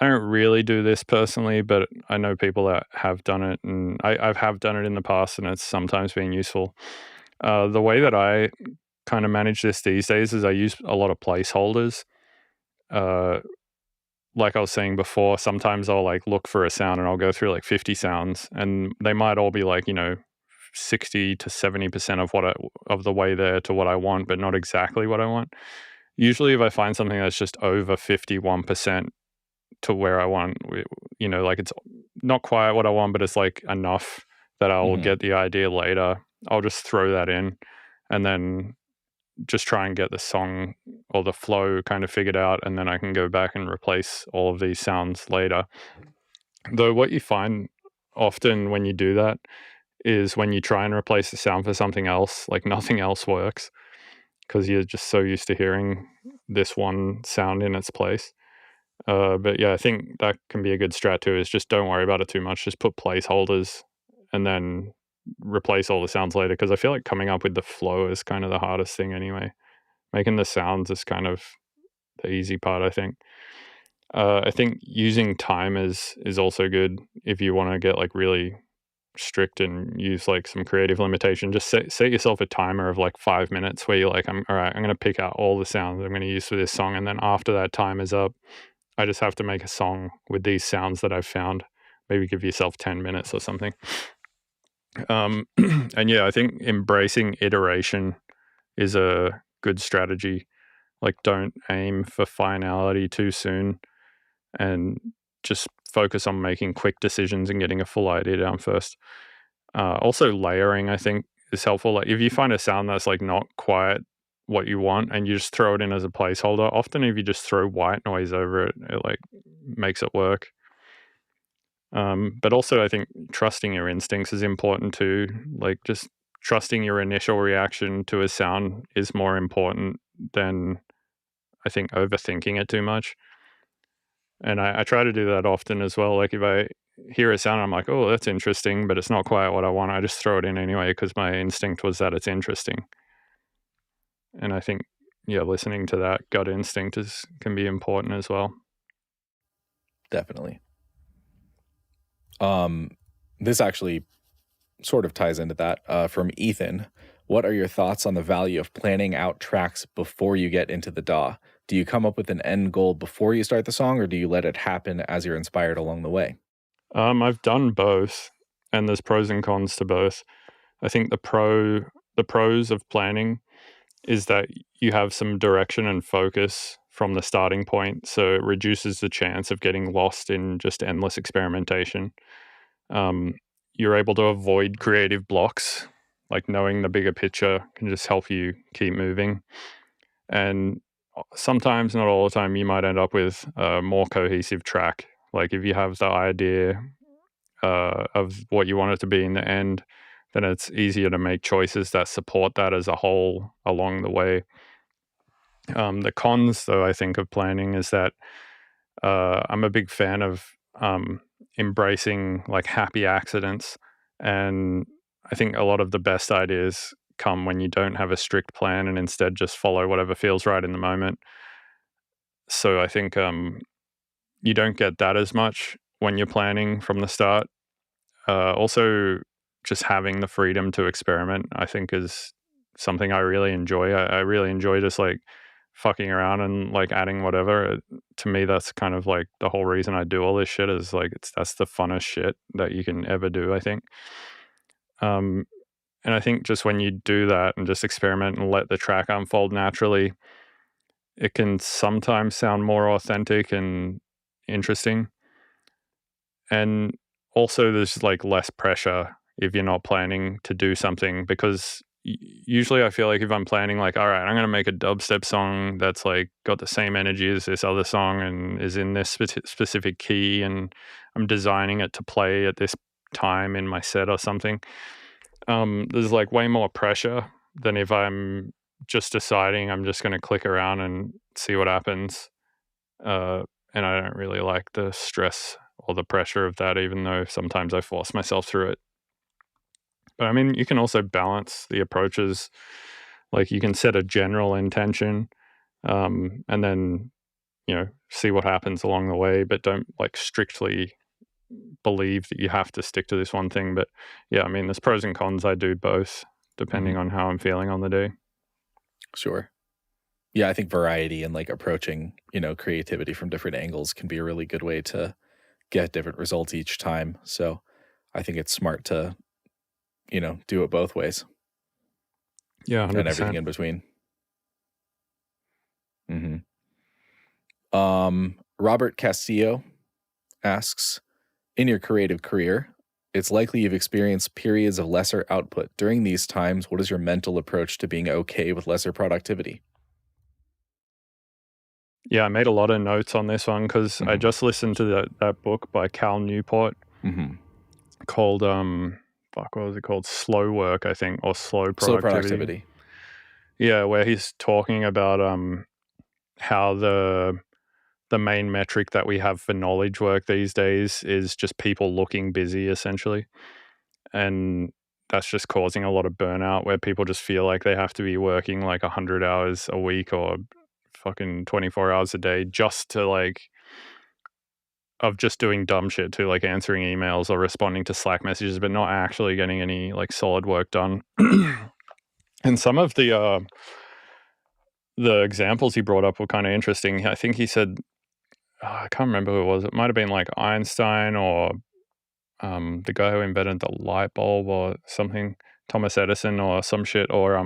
I don't really do this personally, but I know people that have done it, and I have done it in the past, and it's sometimes been useful. The way that I kind of manage this these days is I use a lot of placeholders. Like I was saying before, sometimes I'll like look for a sound and I'll go through like 50 sounds, and they might all be like, 60 to 70% of the way there to what I want, but not exactly what I want. Usually if I find something that's just over 51% to where I want, like it's not quite what I want, but it's like enough that I'll get the idea later, I'll just throw that in and then just try and get the song or the flow kind of figured out, and then I can go back and replace all of these sounds later. Though what you find often when you do that is when you try and replace the sound for something else, like nothing else works because you're just so used to hearing this one sound in its place. But yeah, I think that can be a good strat too, is just don't worry about it too much. Just put placeholders and then replace all the sounds later, because I feel like coming up with the flow is kind of the hardest thing anyway. Making the sounds is kind of the easy part, I think. I think using timers is also good if you want to get like really strict and use like some creative limitation. Just set yourself a timer of like 5 minutes where you're like, I'm going to pick out all the sounds I'm going to use for this song, and then after that time is up, I just have to make a song with these sounds that I've found. Maybe give yourself 10 minutes or something. And yeah, I think embracing iteration is a good strategy. Like, don't aim for finality too soon, and just focus on making quick decisions and getting a full idea down first. Also, layering, I think, is helpful. Like, if you find a sound that's like not quite what you want and you just throw it in as a placeholder, often if you just throw white noise over it, it like makes it work. But also, I think trusting your instincts is important too. Like, just trusting your initial reaction to a sound is more important than, I think, overthinking it too much. And I try to do that often as well. Like, if I hear a sound, I'm like, oh, that's interesting, but it's not quite what I want, I just throw it in anyway because my instinct was that it's interesting. And I think, yeah, listening to that gut instinct can be important as well. Definitely. This actually sort of ties into that. From Ethan, what are your thoughts on the value of planning out tracks before you get into the DAW? Do you come up with an end goal before you start the song, or do you let it happen as you're inspired along the way? I've done both, and there's pros and cons to both. I think the pros of planning is that you have some direction and focus from the starting point, so it reduces the chance of getting lost in just endless experimentation. You're able to avoid creative blocks, like knowing the bigger picture can just help you keep moving. And sometimes, not all the time, you might end up with a more cohesive track. Like, if you have the idea of what you want it to be in the end, then it's easier to make choices that support that as a whole along the way. The cons, though, I think, of planning is that I'm a big fan of embracing like happy accidents, and I think a lot of the best ideas come when you don't have a strict plan and instead just follow whatever feels right in the moment. So I think you don't get that as much when you're planning from the start. Also, just having the freedom to experiment, I think, is something I really enjoy. I really enjoy just like fucking around and like adding whatever. To me, that's kind of like the whole reason I do all this shit is like that's the funnest shit that you can ever do, I think. And I think just when you do that and just experiment and let the track unfold naturally, it can sometimes sound more authentic and interesting. And also there's like less pressure if you're not planning to do something, because usually I feel like if I'm planning like, all right, I'm going to make a dubstep song that's like got the same energy as this other song and is in this specific key, and I'm designing it to play at this time in my set or something, there's like way more pressure than if I'm just deciding I'm just going to click around and see what happens. And I don't really like the stress or the pressure of that, even though sometimes I force myself through it. But I mean, you can also balance the approaches. Like you can set a general intention, and then, see what happens along the way, but don't like strictly believe that you have to stick to this one thing. But yeah, I mean, there's pros and cons. I do both depending on how I'm feeling on the day. Sure. Yeah, I think variety and like approaching, creativity from different angles can be a really good way to get different results each time. So I think it's smart to, do it both ways. Yeah, 100%. And everything in between. Robert Castillo asks, in your creative career, it's likely you've experienced periods of lesser output. During these times, what is your mental approach to being okay with lesser productivity? Yeah, I made a lot of notes on this one because I just listened to that book by Cal Newport called, what was it called? Slow Work, I think, or Slow Productivity. Yeah, where he's talking about how the main metric that we have for knowledge work these days is just people looking busy, essentially. And that's just causing a lot of burnout where people just feel like they have to be working like 100 hours a week or fucking 24 hours a day just to like, of just doing dumb shit too, like answering emails or responding to Slack messages, but not actually getting any like solid work done. And some of the examples he brought up were kind of interesting. I think he said, I can't remember who it was. It might have been like Einstein or the guy who invented the light bulb or something, Thomas Edison or some shit, or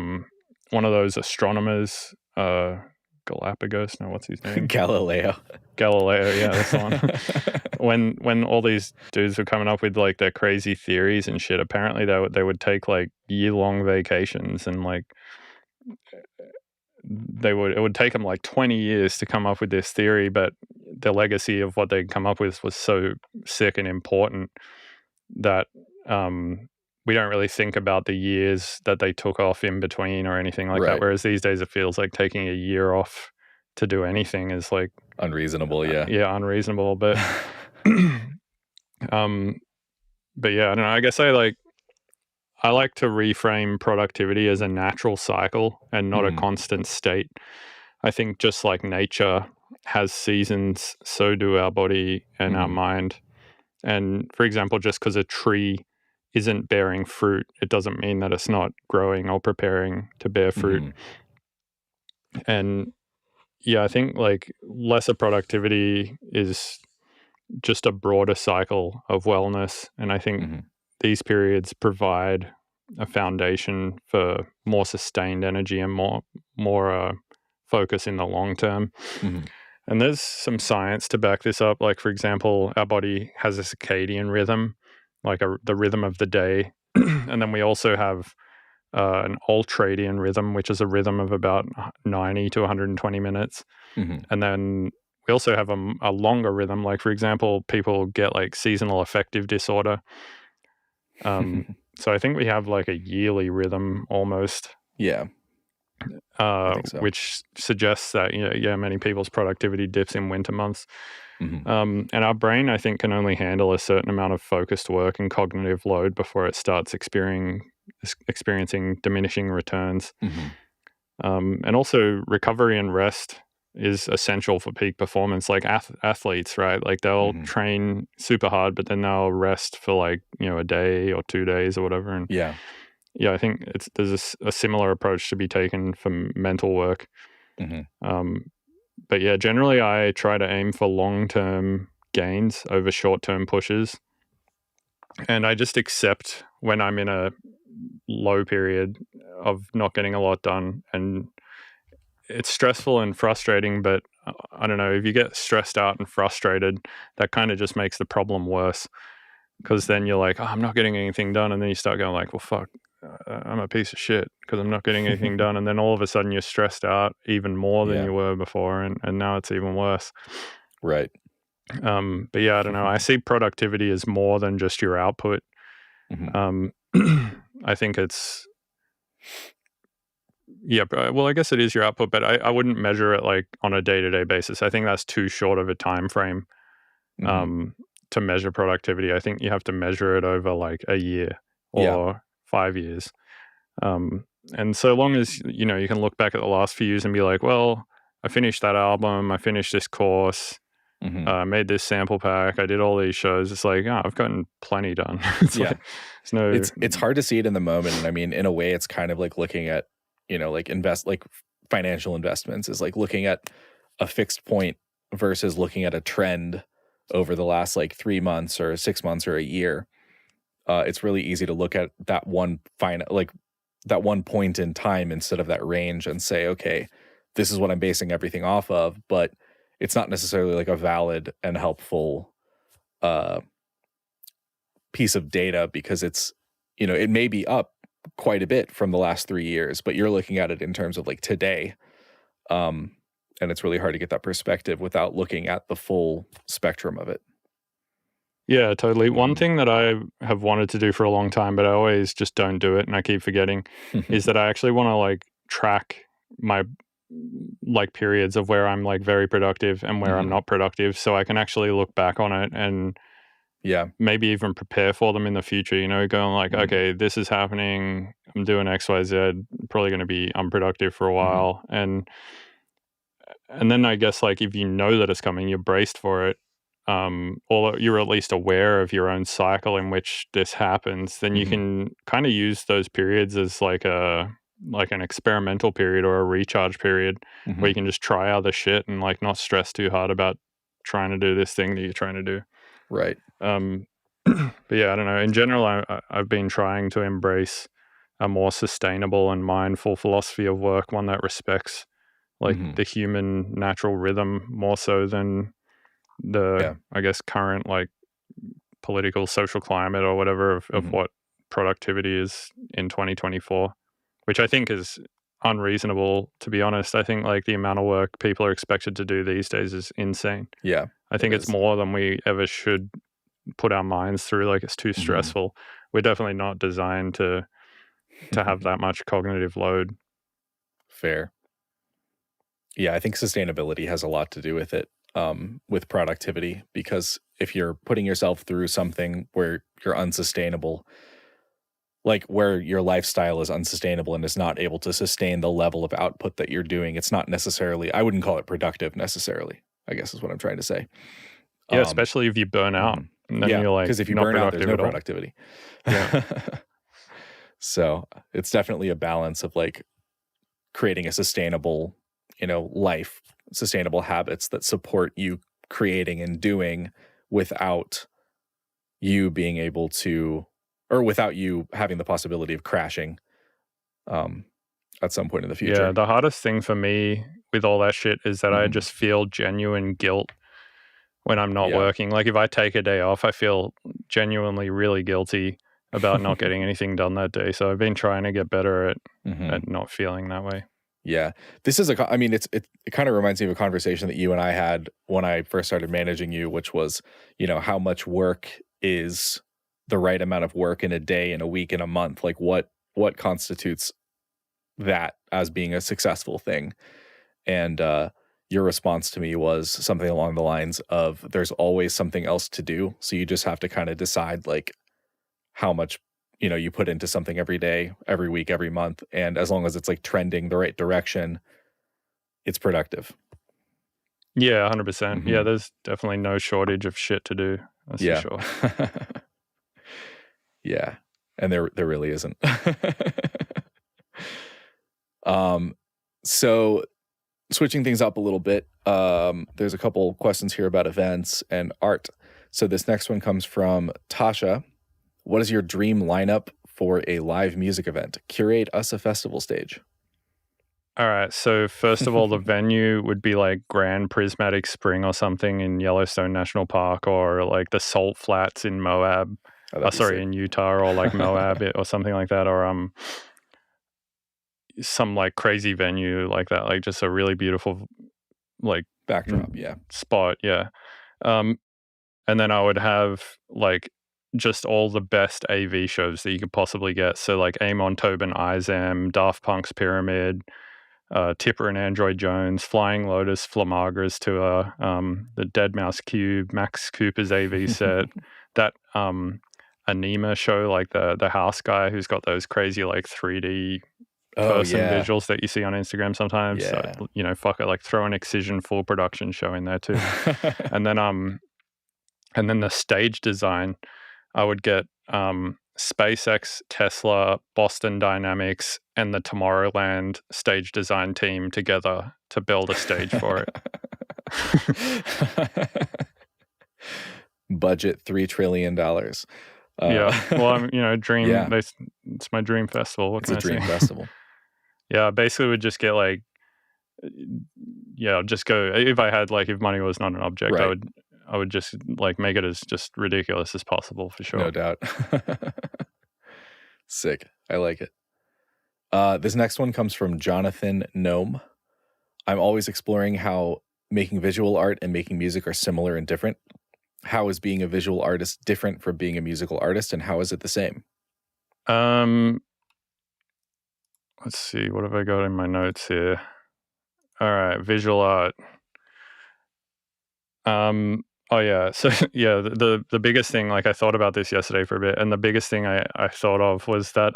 one of those astronomers, Galapagos. No, what's his name? Galileo, yeah, that's the one. when all these dudes were coming up with like their crazy theories and shit, apparently they would take like year-long vacations and like it would take them like 20 years to come up with this theory, but the legacy of what they'd come up with was so sick and important that we don't really think about the years that they took off in between or anything like that. Whereas these days it feels like taking a year off to do anything is like unreasonable. Unreasonable. But but yeah, I don't know. I guess I like to reframe productivity as a natural cycle and not a constant state. I think just like nature has seasons, so do our body and our mind. And for example, just because a tree isn't bearing fruit, it doesn't mean that it's not growing or preparing to bear fruit. And yeah, I think like lesser productivity is just a broader cycle of wellness. And I think these periods provide a foundation for more sustained energy and more focus in the long term. And there's some science to back this up. Like, for example, our body has a circadian rhythm, like the rhythm of the day. And then we also have an ultradian rhythm, which is a rhythm of about 90 to 120 minutes. And then we also have a longer rhythm. Like, for example, people get like seasonal affective disorder. So I think we have like a yearly rhythm almost. Yeah. I think so. Which suggests that many people's productivity dips in winter months. And our brain, I think, can only handle a certain amount of focused work and cognitive load before it starts experiencing diminishing returns. And also recovery and rest is essential for peak performance. Like athletes, right? Like they'll train super hard, but then they'll rest for like a day or 2 days or whatever. And yeah, I think there's a similar approach to be taken for mental work. But yeah, generally I try to aim for long-term gains over short-term pushes. And I just accept when I'm in a low period of not getting a lot done. And it's stressful and frustrating, but I don't know, if you get stressed out and frustrated, that kind of just makes the problem worse. Because then you're like, oh, I'm not getting anything done. And then you start going like, well, fuck, I'm a piece of shit because I'm not getting anything done. And then all of a sudden you're stressed out even more than you were before. And now it's even worse. Right. But yeah, I don't know. I see productivity as more than just your output. I think it's, yeah, well, I guess it is your output, but I wouldn't measure it like on a day-to-day basis. I think that's too short of a time frame to measure productivity. I think you have to measure it over like a year or 5 years. And so long as, you know, you can look back at the last few years and be like, well, I finished that album, I finished this course, I made this sample pack, I did all these shows. It's like, oh, I've gotten plenty done. It's hard to see it in the moment. And I mean, in a way, it's kind of like looking at, you know, like financial investments is like looking at a fixed point versus looking at a trend over the last like 3 months or 6 months or a year. It's really easy to look at that one point in time instead of that range and say, okay, this is what I'm basing everything off of, but it's not necessarily like a valid and helpful piece of data because it's, you know, it may be up quite a bit from the last 3 years, but you're looking at it in terms of like today. And it's really hard to get that perspective without looking at the full spectrum of it. Yeah, totally. One thing that I have wanted to do for a long time, but I always just don't do it and I keep forgetting, is that I actually want to like track my like periods of where I'm like very productive and where I'm not productive, so I can actually look back on it and maybe even prepare for them in the future, you know, going like, okay, this is happening, I'm doing XYZ, probably going to be unproductive for a while. And then I guess like if you know that it's coming, you're braced for it, or you're at least aware of your own cycle in which this happens, then you can kind of use those periods as like an experimental period or a recharge period where you can just try other shit and like not stress too hard about trying to do this thing that you're trying to do. Right. But yeah, I don't know. In general, I've been trying to embrace a more sustainable and mindful philosophy of work, one that respects like the human natural rhythm more so than the, I guess, current like political social climate or whatever of what productivity is in 2024, which I think is unreasonable, to be honest. I think like the amount of work people are expected to do these days is insane. Yeah. I think it's more than we ever should put our minds through. Like it's too stressful. We're definitely not designed to have that much cognitive load. Fair. Yeah, I think sustainability has a lot to do with it, with productivity, because if you're putting yourself through something where you're unsustainable, like where your lifestyle is unsustainable and is not able to sustain the level of output that you're doing, it's not necessarily, I wouldn't call it productive necessarily, I guess is what I'm trying to say. Yeah, especially if you burn out. And then you're like, because if you burn out, there's no productivity. Yeah. So it's definitely a balance of like creating a sustainable, you know, life, sustainable habits that support you creating and doing without you being able to, or without you having the possibility of crashing at some point in the future. Yeah, the hardest thing for me with all that shit is that I just feel genuine guilt when I'm not working. Like if I take a day off, I feel genuinely really guilty about not getting anything done that day. So I've been trying to get better at not feeling that way. Yeah. This is I mean, it kind of reminds me of a conversation that you and I had when I first started managing you, which was, you know, how much work is the right amount of work in a day, in a week, in a month? Like what constitutes that as being a successful thing? And your response to me was something along the lines of there's always something else to do. So you just have to kind of decide like how much, you know, you put into something every day, every week, every month. And as long as it's like trending the right direction, it's productive. Yeah, 100%. Yeah, there's definitely no shortage of shit to do. That's for sure. Yeah. And there really isn't. So switching things up a little bit, there's a couple questions here about events and art. So this next one comes from Tasha. What is your dream lineup for a live music event? Curate us a festival stage. All right. So first of all, the venue would be like Grand Prismatic Spring or something in Yellowstone National Park, or like the Salt Flats in Moab. In Utah, or like Moab or something like that, or some like crazy venue like that, like just a really beautiful like backdrop, spot, and then I would have like just all the best AV shows that you could possibly get. So like Amon Tobin Izam, Daft Punk's Pyramid, Tipper and Android Jones, Flying Lotus, Flamaga's tour, the Deadmau5 Cube, Max Cooper's AV set, that Anima show, like the house guy who's got those crazy like 3D person visuals that you see on Instagram sometimes. Yeah. So, you know, fuck it, like throw an Excision full production show in there too. and then the stage design, I would get SpaceX, Tesla, Boston Dynamics, and the Tomorrowland stage design team together to build a stage for it. Budget $3 trillion. Well, dream. Yeah. It's my dream festival. It's a dream festival. Yeah, basically would just get like, just go. If I had like, if money was not an object, right. I would just like make it as just ridiculous as possible for sure. No doubt. Sick. I like it. This next one comes from Jonathan Gnome. I'm always exploring how making visual art and making music are similar and different. How is being a visual artist different from being a musical artist, and how is it the same? Let's see. What have I got in my notes here? All right, visual art. So the biggest thing, like I thought about this yesterday for a bit, and the biggest thing I thought of was that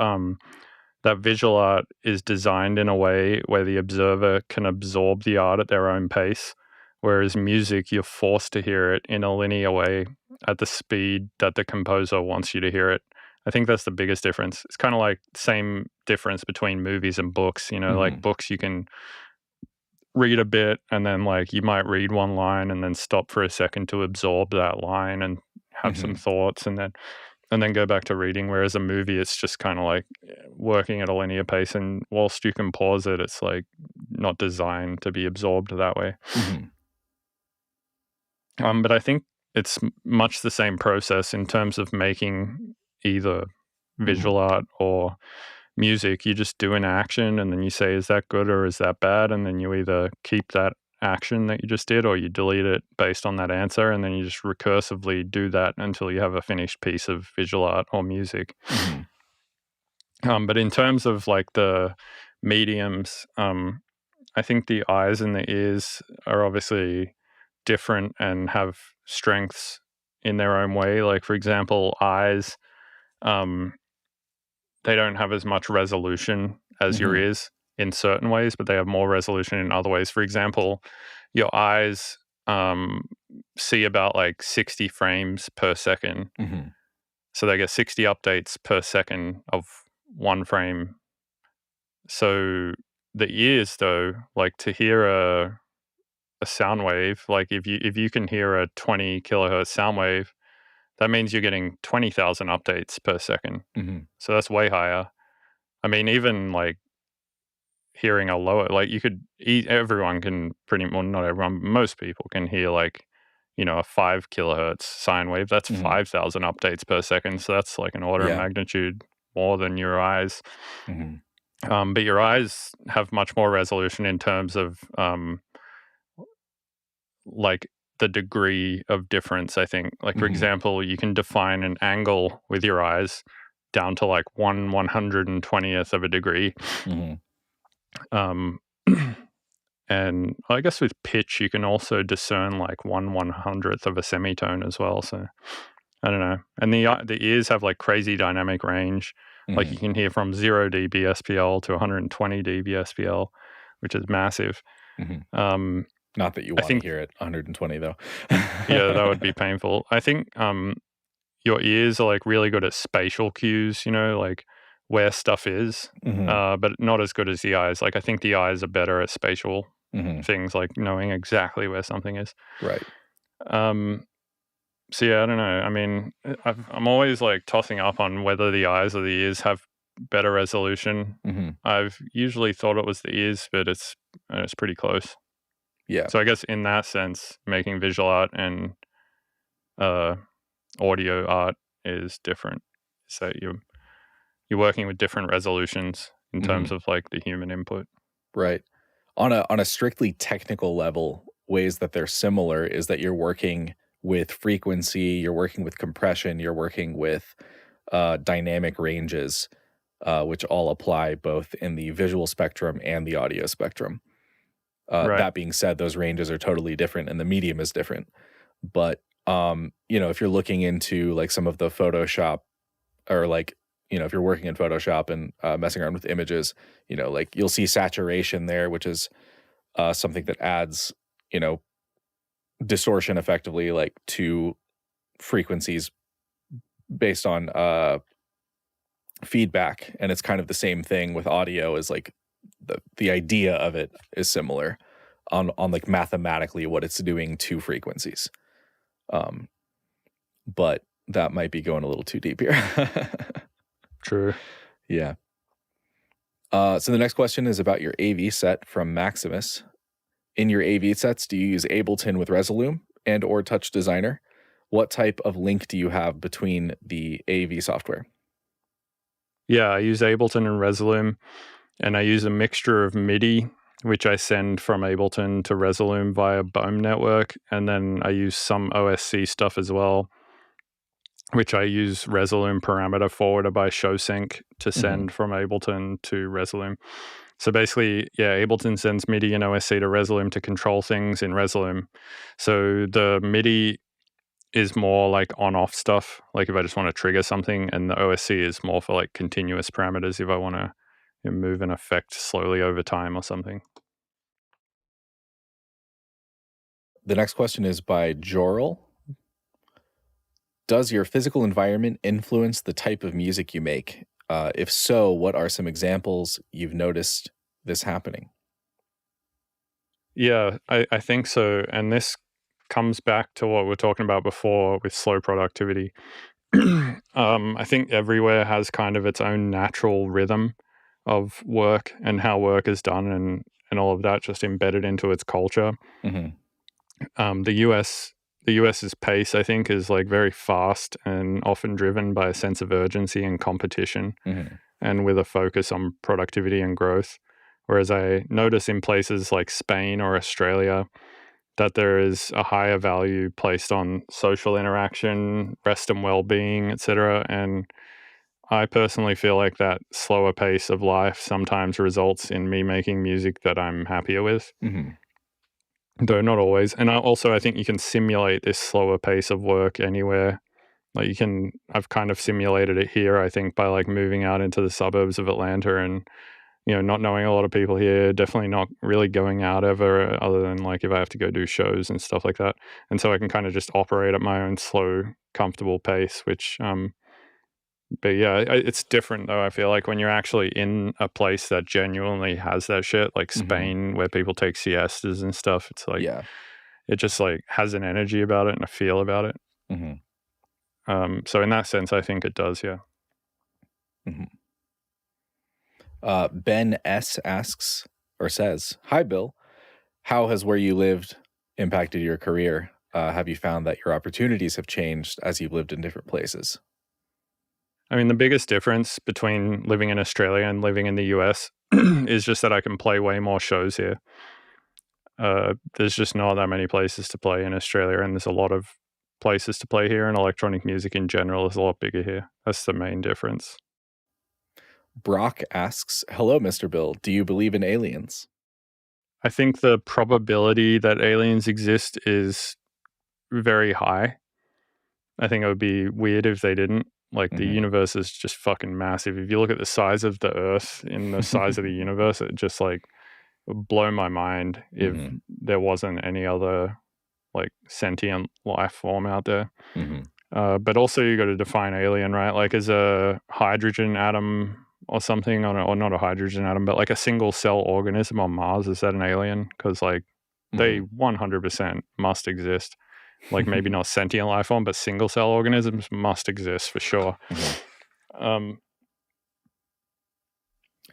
that visual art is designed in a way where the observer can absorb the art at their own pace, whereas music, you're forced to hear it in a linear way at the speed that the composer wants you to hear it. I think that's the biggest difference. It's kind of like the same difference between movies and books. You know, like books, you can read a bit and then like you might read one line and then stop for a second to absorb that line and have some thoughts and then go back to reading. Whereas a movie, it's just kind of like working at a linear pace, and whilst you can pause it, it's like not designed to be absorbed that way. But I think it's much the same process in terms of making either visual art or music. You just do an action and then you say, is that good or is that bad? And then you either keep that action that you just did or you delete it based on that answer, and then you just recursively do that until you have a finished piece of visual art or music. But in terms of like the mediums, I think the eyes and the ears are obviously different and have strengths in their own way. Like, for example, eyes, they don't have as much resolution as your ears in certain ways, but they have more resolution in other ways. For example, your eyes see about like 60 frames per second. So they get 60 updates per second of one frame. So the ears, though, like to hear a sound wave, like if you can hear a 20 kilohertz sound wave, that means you're getting 20,000 updates per second. So that's way higher. I mean, even like hearing a lower, like everyone can not everyone, most people can hear like, you know, a 5 kilohertz sine wave. That's 5,000 updates per second. So that's like an order of magnitude more than your eyes. But your eyes have much more resolution in terms of like the degree of difference, I think. Like, for example, you can define an angle with your eyes down to like 1/120th of a degree. And I guess with pitch, you can also discern like 1/100th of a semitone as well. So I don't know. And the ears have like crazy dynamic range. Like you can hear from 0 dB SPL to 120 dB SPL, which is massive. Not that you want to hear it 120 though. Yeah, that would be painful. I think your ears are like really good at spatial cues, like where stuff is, but not as good as the eyes. Like I think the eyes are better at spatial things, like knowing exactly where something is. Right. So yeah, I don't know. I mean, I'm always like tossing up on whether the eyes or the ears have better resolution. I've usually thought it was the ears, but it's pretty close. Yeah. So I guess in that sense, making visual art and audio art is different. So you're working with different resolutions in terms of like the human input. Right. On a strictly technical level, ways that they're similar is that you're working with frequency, you're working with compression, you're working with dynamic ranges, which all apply both in the visual spectrum and the audio spectrum. Right. That being said, those ranges are totally different and the medium is different. But, if you're looking into like some of the Photoshop or like, if you're working in Photoshop and messing around with images, like you'll see saturation there, which is something that adds, distortion effectively like to frequencies based on feedback. And it's kind of the same thing with audio, is like the idea of it is similar on like mathematically what it's doing to frequencies. But that might be going a little too deep here. True. Yeah. So the next question is about your AV set from Maximus. In your AV sets, do you use Ableton with Resolume and or Touch Designer? What type of link do you have between the AV software? Yeah, I use Ableton and Resolume, and I use a mixture of MIDI, which I send from Ableton to Resolume via BOEM network, and then I use some OSC stuff as well, which I use Resolume parameter forwarder by ShowSync to send from Ableton to Resolume. So basically, yeah, Ableton sends MIDI and OSC to Resolume to control things in Resolume. So the MIDI is more like on-off stuff, like if I just want to trigger something, and the OSC is more for like continuous parameters if I want to move an effect slowly over time or something. The next question is by Jorel. Does your physical environment influence the type of music you make? If so, what are some examples you've noticed this happening? Yeah, I think so. And this comes back to what we were talking about before with slow productivity. I think everywhere has kind of its own natural rhythm of work and how work is done, and all of that just embedded into its culture. The US's pace, I think, is like very fast and often driven by a sense of urgency and competition, and with a focus on productivity and growth. Whereas I notice in places like Spain or Australia that there is a higher value placed on social interaction, rest and well-being, etc. And I personally feel like that slower pace of life sometimes results in me making music that I'm happier with. Though not always. And I think you can simulate this slower pace of work anywhere. Like I've kind of simulated it here, I think, by like moving out into the suburbs of Atlanta and, not knowing a lot of people here, definitely not really going out ever, other than like if I have to go do shows and stuff like that. And so I can kind of just operate at my own slow, comfortable pace, which, but yeah, it's different though. I feel like when you're actually in a place that genuinely has that shit, like Spain, where people take siestas and stuff, it's like, it just like has an energy about it and a feel about it. So in that sense, I think it does, yeah. Ben S asks or says, "Hi, Bill. How has where you lived impacted your career? Have you found that your opportunities have changed as you've lived in different places?" I mean, the biggest difference between living in Australia and living in the US is just that I can play way more shows here. There's just not that many places to play in Australia, and there's a lot of places to play here, and electronic music in general is a lot bigger here. That's the main difference. Brock asks, "Hello, Mr. Bill. Do you believe in aliens?" I think the probability that aliens exist is very high. I think it would be weird if they didn't. Like, the universe is just fucking massive. If you look at the size of the Earth and the size of the universe, it just like would blow my mind if there wasn't any other like sentient life form out there. But also you got to define alien, right? Like, is a hydrogen atom or something or not a hydrogen atom, but like a single cell organism on Mars, is that an alien? Because like they 100% must exist. Like maybe not sentient life form, but single cell organisms must exist for sure.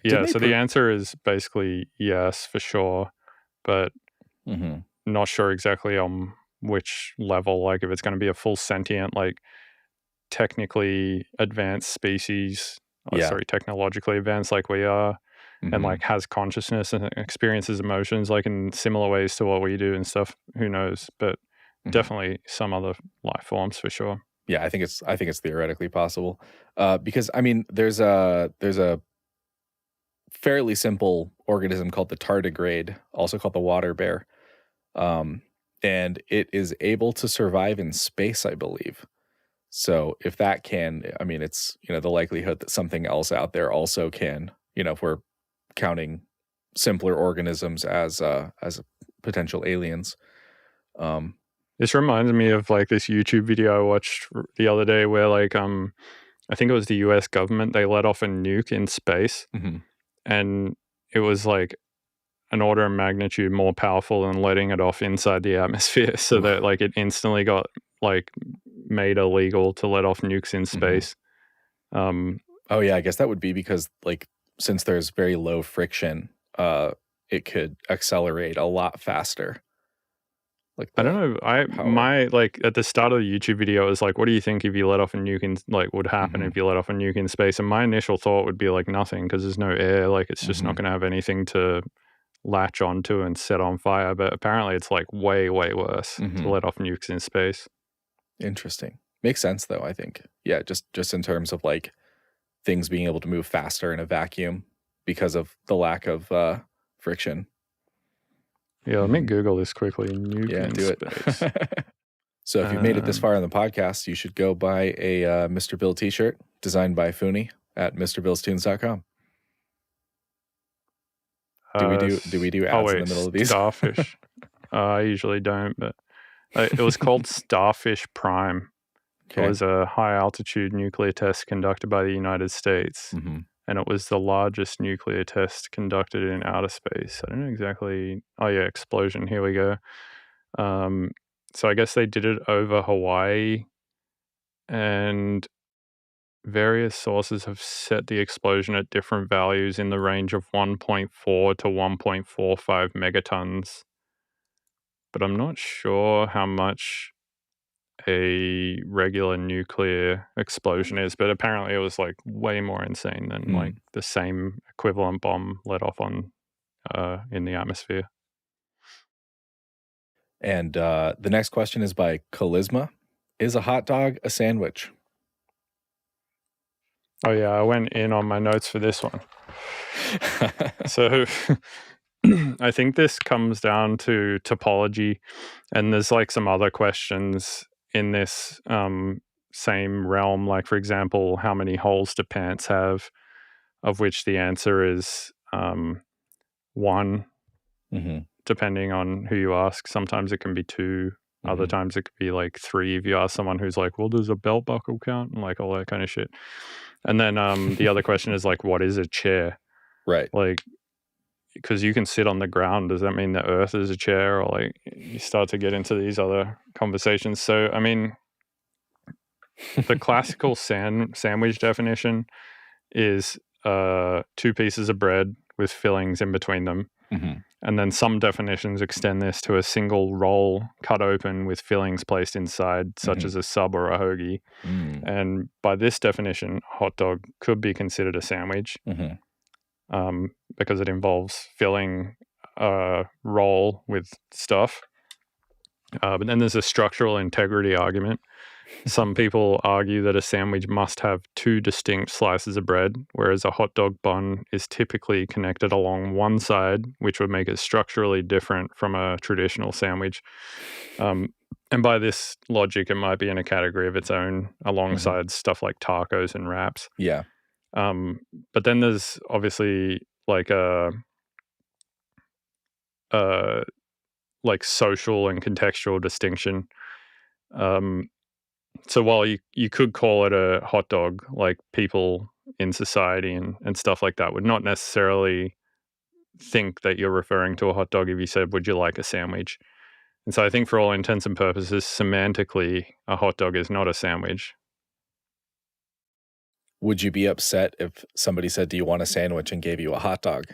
Yeah, so the answer is basically yes, for sure, but not sure exactly on which level, like if it's going to be a full sentient, like technically advanced species, technologically advanced like we are, and like has consciousness and experiences emotions like in similar ways to what we do and stuff. Who knows? But definitely some other life forms for sure. Yeah, I think it's theoretically possible. Because I mean, there's a fairly simple organism called the tardigrade, also called the water bear. And it is able to survive in space, I believe. So if that can, I mean, it's, the likelihood that something else out there also can, if we're counting simpler organisms as potential aliens. This reminds me of like this YouTube video I watched the other day where like I think it was the US government, they let off a nuke in space, and it was like an order of magnitude more powerful than letting it off inside the atmosphere, so that like it instantly got like made illegal to let off nukes in space. Oh yeah, I guess that would be because like since there's very low friction, it could accelerate a lot faster. Like I don't know. My like at the start of the YouTube video, it was like, what do you think if you let off a nuke in like would happen if you let off a nuke in space? And my initial thought would be like nothing, because there's no air. Like it's just not going to have anything to latch onto and set on fire. But apparently it's like way, way worse to let off nukes in space. Interesting. Makes sense though, I think. Yeah, just in terms of like things being able to move faster in a vacuum because of the lack of friction. Yeah, let me Google this quickly. Nuke in space. It. So if you've made it this far in the podcast, you should go buy a Mr. Bill t-shirt designed by Funi at MrBillsTunes.com. Do we do ads in the middle of these? Starfish. I usually don't, but it was called Starfish Prime. Okay. It was a high-altitude nuclear test conducted by the United States, and it was the largest nuclear test conducted in outer space. I don't know exactly. Oh yeah, explosion. Here we go. So I guess they did it over Hawaii, and various sources have set the explosion at different values in the range of 1.4 to 1.45 megatons. But I'm not sure how much a regular nuclear explosion is, but apparently it was like way more insane than like the same equivalent bomb let off on in the atmosphere. And the next question is by Charisma. Is a hot dog a sandwich? Oh yeah, I went in on my notes for this one. So I think this comes down to topology, and there's like some other questions in this same realm, like for example, how many holes do pants have, of which the answer is one, depending on who you ask. Sometimes it can be two, other times it could be like three if you ask someone who's like, well, does a belt buckle count, and like all that kind of shit. And then the other question is like, what is a chair? Right. Like, because you can sit on the ground, does that mean the earth is a chair? Or like you start to get into these other conversations. So I mean, the classical sandwich definition is 2 pieces of bread with fillings in between them. And then some definitions extend this to a single roll cut open with fillings placed inside, such as a sub or a hoagie. And by this definition, a hot dog could be considered a sandwich. Because it involves filling a roll with stuff. But then there's a structural integrity argument. Some people argue that a sandwich must have 2 distinct slices of bread, whereas a hot dog bun is typically connected along one side, which would make it structurally different from a traditional sandwich. And by this logic, it might be in a category of its own alongside stuff like tacos and wraps. Yeah. But then there's obviously like a like social and contextual distinction. So while you could call it a hot dog, like people in society and stuff like that would not necessarily think that you're referring to a hot dog if you said, would you like a sandwich? And so I think for all intents and purposes, semantically, a hot dog is not a sandwich. Would you be upset if somebody said, do you want a sandwich, and gave you a hot dog?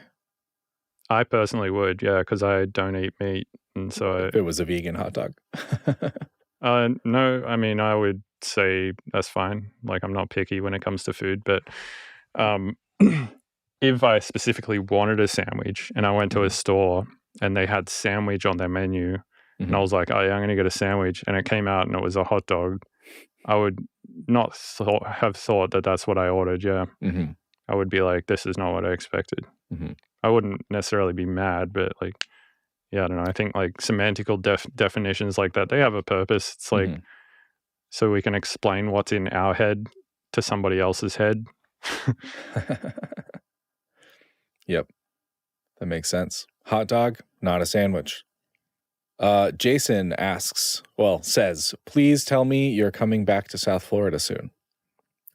I personally would, yeah, because I don't eat meat. And so if it was a vegan hot dog. no, I mean, I would say that's fine. Like, I'm not picky when it comes to food, but if I specifically wanted a sandwich and I went to a store and they had sandwich on their menu and I was like, oh yeah, I'm going to get a sandwich, and it came out and it was a hot dog, I would not have thought that that's what I ordered. Yeah. I would be like, this is not what I expected. I wouldn't necessarily be mad, but like, yeah, I don't know. I think like semantical definitions like that, they have a purpose. It's like, so we can explain what's in our head to somebody else's head. Yep. That makes sense. Hot dog, not a sandwich. Jason says, please tell me you're coming back to South Florida soon.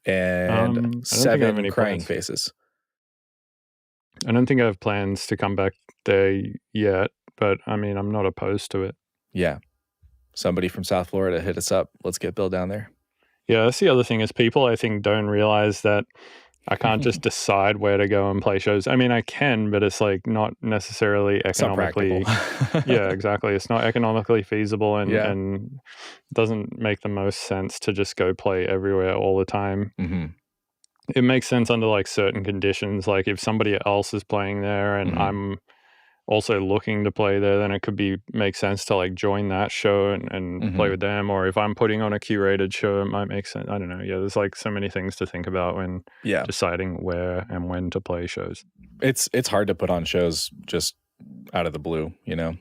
And 7 crying faces. I don't think I have plans to come back there yet, but I mean, I'm not opposed to it. Yeah. Somebody from South Florida, hit us up. Let's get Bill down there. Yeah, that's the other thing is people, I think, don't realize that I can't just decide where to go and play shows. I mean, I can, but it's like not necessarily economically. Yeah, exactly. It's not economically feasible and doesn't make the most sense to just go play everywhere all the time. It makes sense under like certain conditions. Like if somebody else is playing there and I'm also looking to play there, then it could make sense to like join that show and play with them. Or if I'm putting on a curated show, it might make sense. I don't know. Yeah, there's like so many things to think about when deciding where and when to play shows. It's hard to put on shows just out of the blue, you know,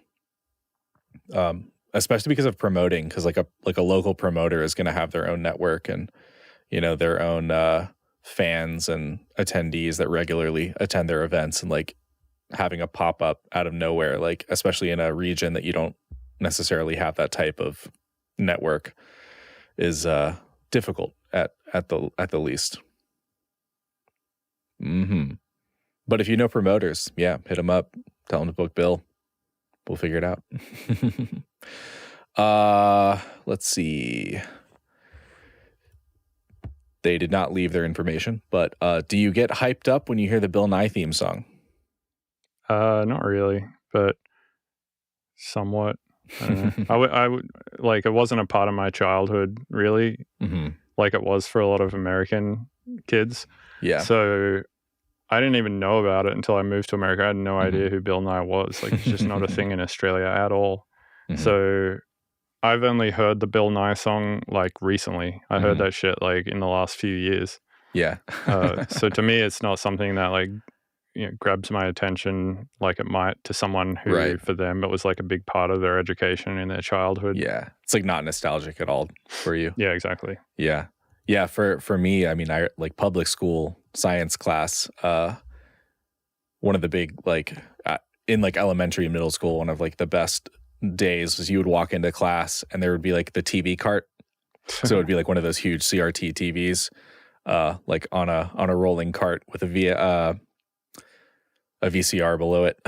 especially because of promoting. Because like a local promoter is going to have their own network and, you know, their own fans and attendees that regularly attend their events, and like having a pop-up out of nowhere, like especially in a region that you don't necessarily have that type of network, is difficult at the least. But if you know promoters, hit them up, tell them to book Bill. We'll figure it out. Let's see. They did not leave their information, but do you get hyped up when you hear the Bill Nye theme song? Not really, but somewhat. I don't know. I would like, it wasn't a part of my childhood really, like it was for a lot of American kids. Yeah. So I didn't even know about it until I moved to America. I had no idea who Bill Nye was. Like, it's just not a thing in Australia at all. So I've only heard the Bill Nye song like recently. I heard that shit like in the last few years. Yeah. So to me, it's not something that like, you know, grabs my attention like it might to someone who for them it was like a big part of their education in their childhood. Yeah. It's like not nostalgic at all for you. Yeah, exactly. Yeah. Yeah, for me, I mean, I like public school science class, one of the big like in like elementary and middle school, one of like the best days was you would walk into class and there would be like the TV cart. So it would be like one of those huge CRT TVs, like on a rolling cart with a VCR below it.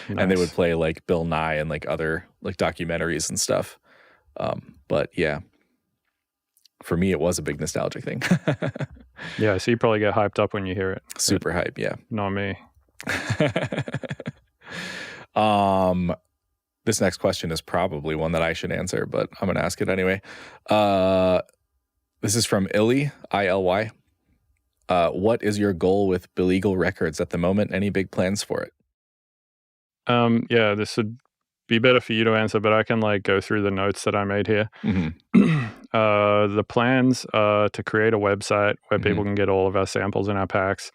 And they would play like Bill Nye and like other like documentaries and stuff. But yeah, for me, it was a big nostalgic thing. Yeah, so you probably get hyped up when you hear it. Super hype, yeah. Not me. This next question is probably one that I should answer, but I'm going to ask it anyway. This is from Illy, ILY. What is your goal with Belegal Records at the moment? Any big plans for it? Yeah, this would be better for you to answer, but I can like go through the notes that I made here. The plans are to create a website where people can get all of our samples and our packs,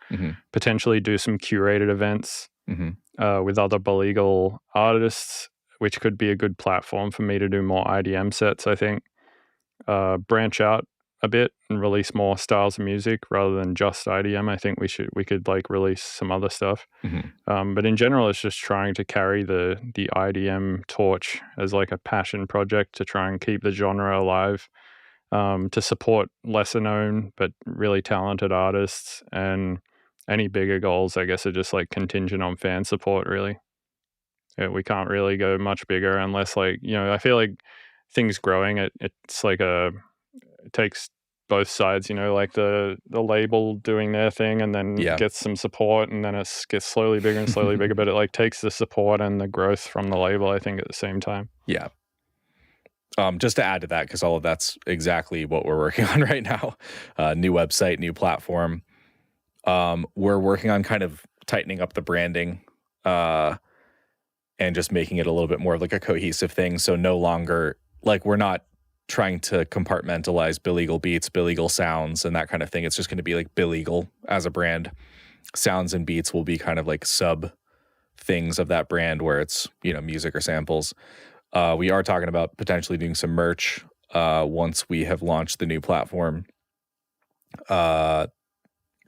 potentially do some curated events with other Belegal artists, which could be a good platform for me to do more IDM sets, I think. Branch out a bit and release more styles of music rather than just IDM. I think we could like release some other stuff. But in general, it's just trying to carry the IDM torch as like a passion project to try and keep the genre alive to support lesser known but really talented artists, and any bigger goals, I guess, are just like contingent on fan support, really. Yeah, we can't really go much bigger unless, like, I feel like things growing, it's like it takes both sides, like the label doing their thing and then Yeah. gets some support, and then it gets slowly bigger and slowly bigger, but it like takes the support and the growth from the label, I think, at the same time. Yeah. Just to add to that, because all of that's exactly what we're working on right now. New website, new platform. We're working on kind of tightening up the branding and just making it a little bit more like a cohesive thing. So no longer, like, we're not trying to compartmentalize Billegal Beats, Billegal Sounds, and that kind of thing. It's just going to be like Billegal as a brand. Sounds and Beats will be kind of like sub things of that brand where it's, music or samples. We are talking about potentially doing some merch once we have launched the new platform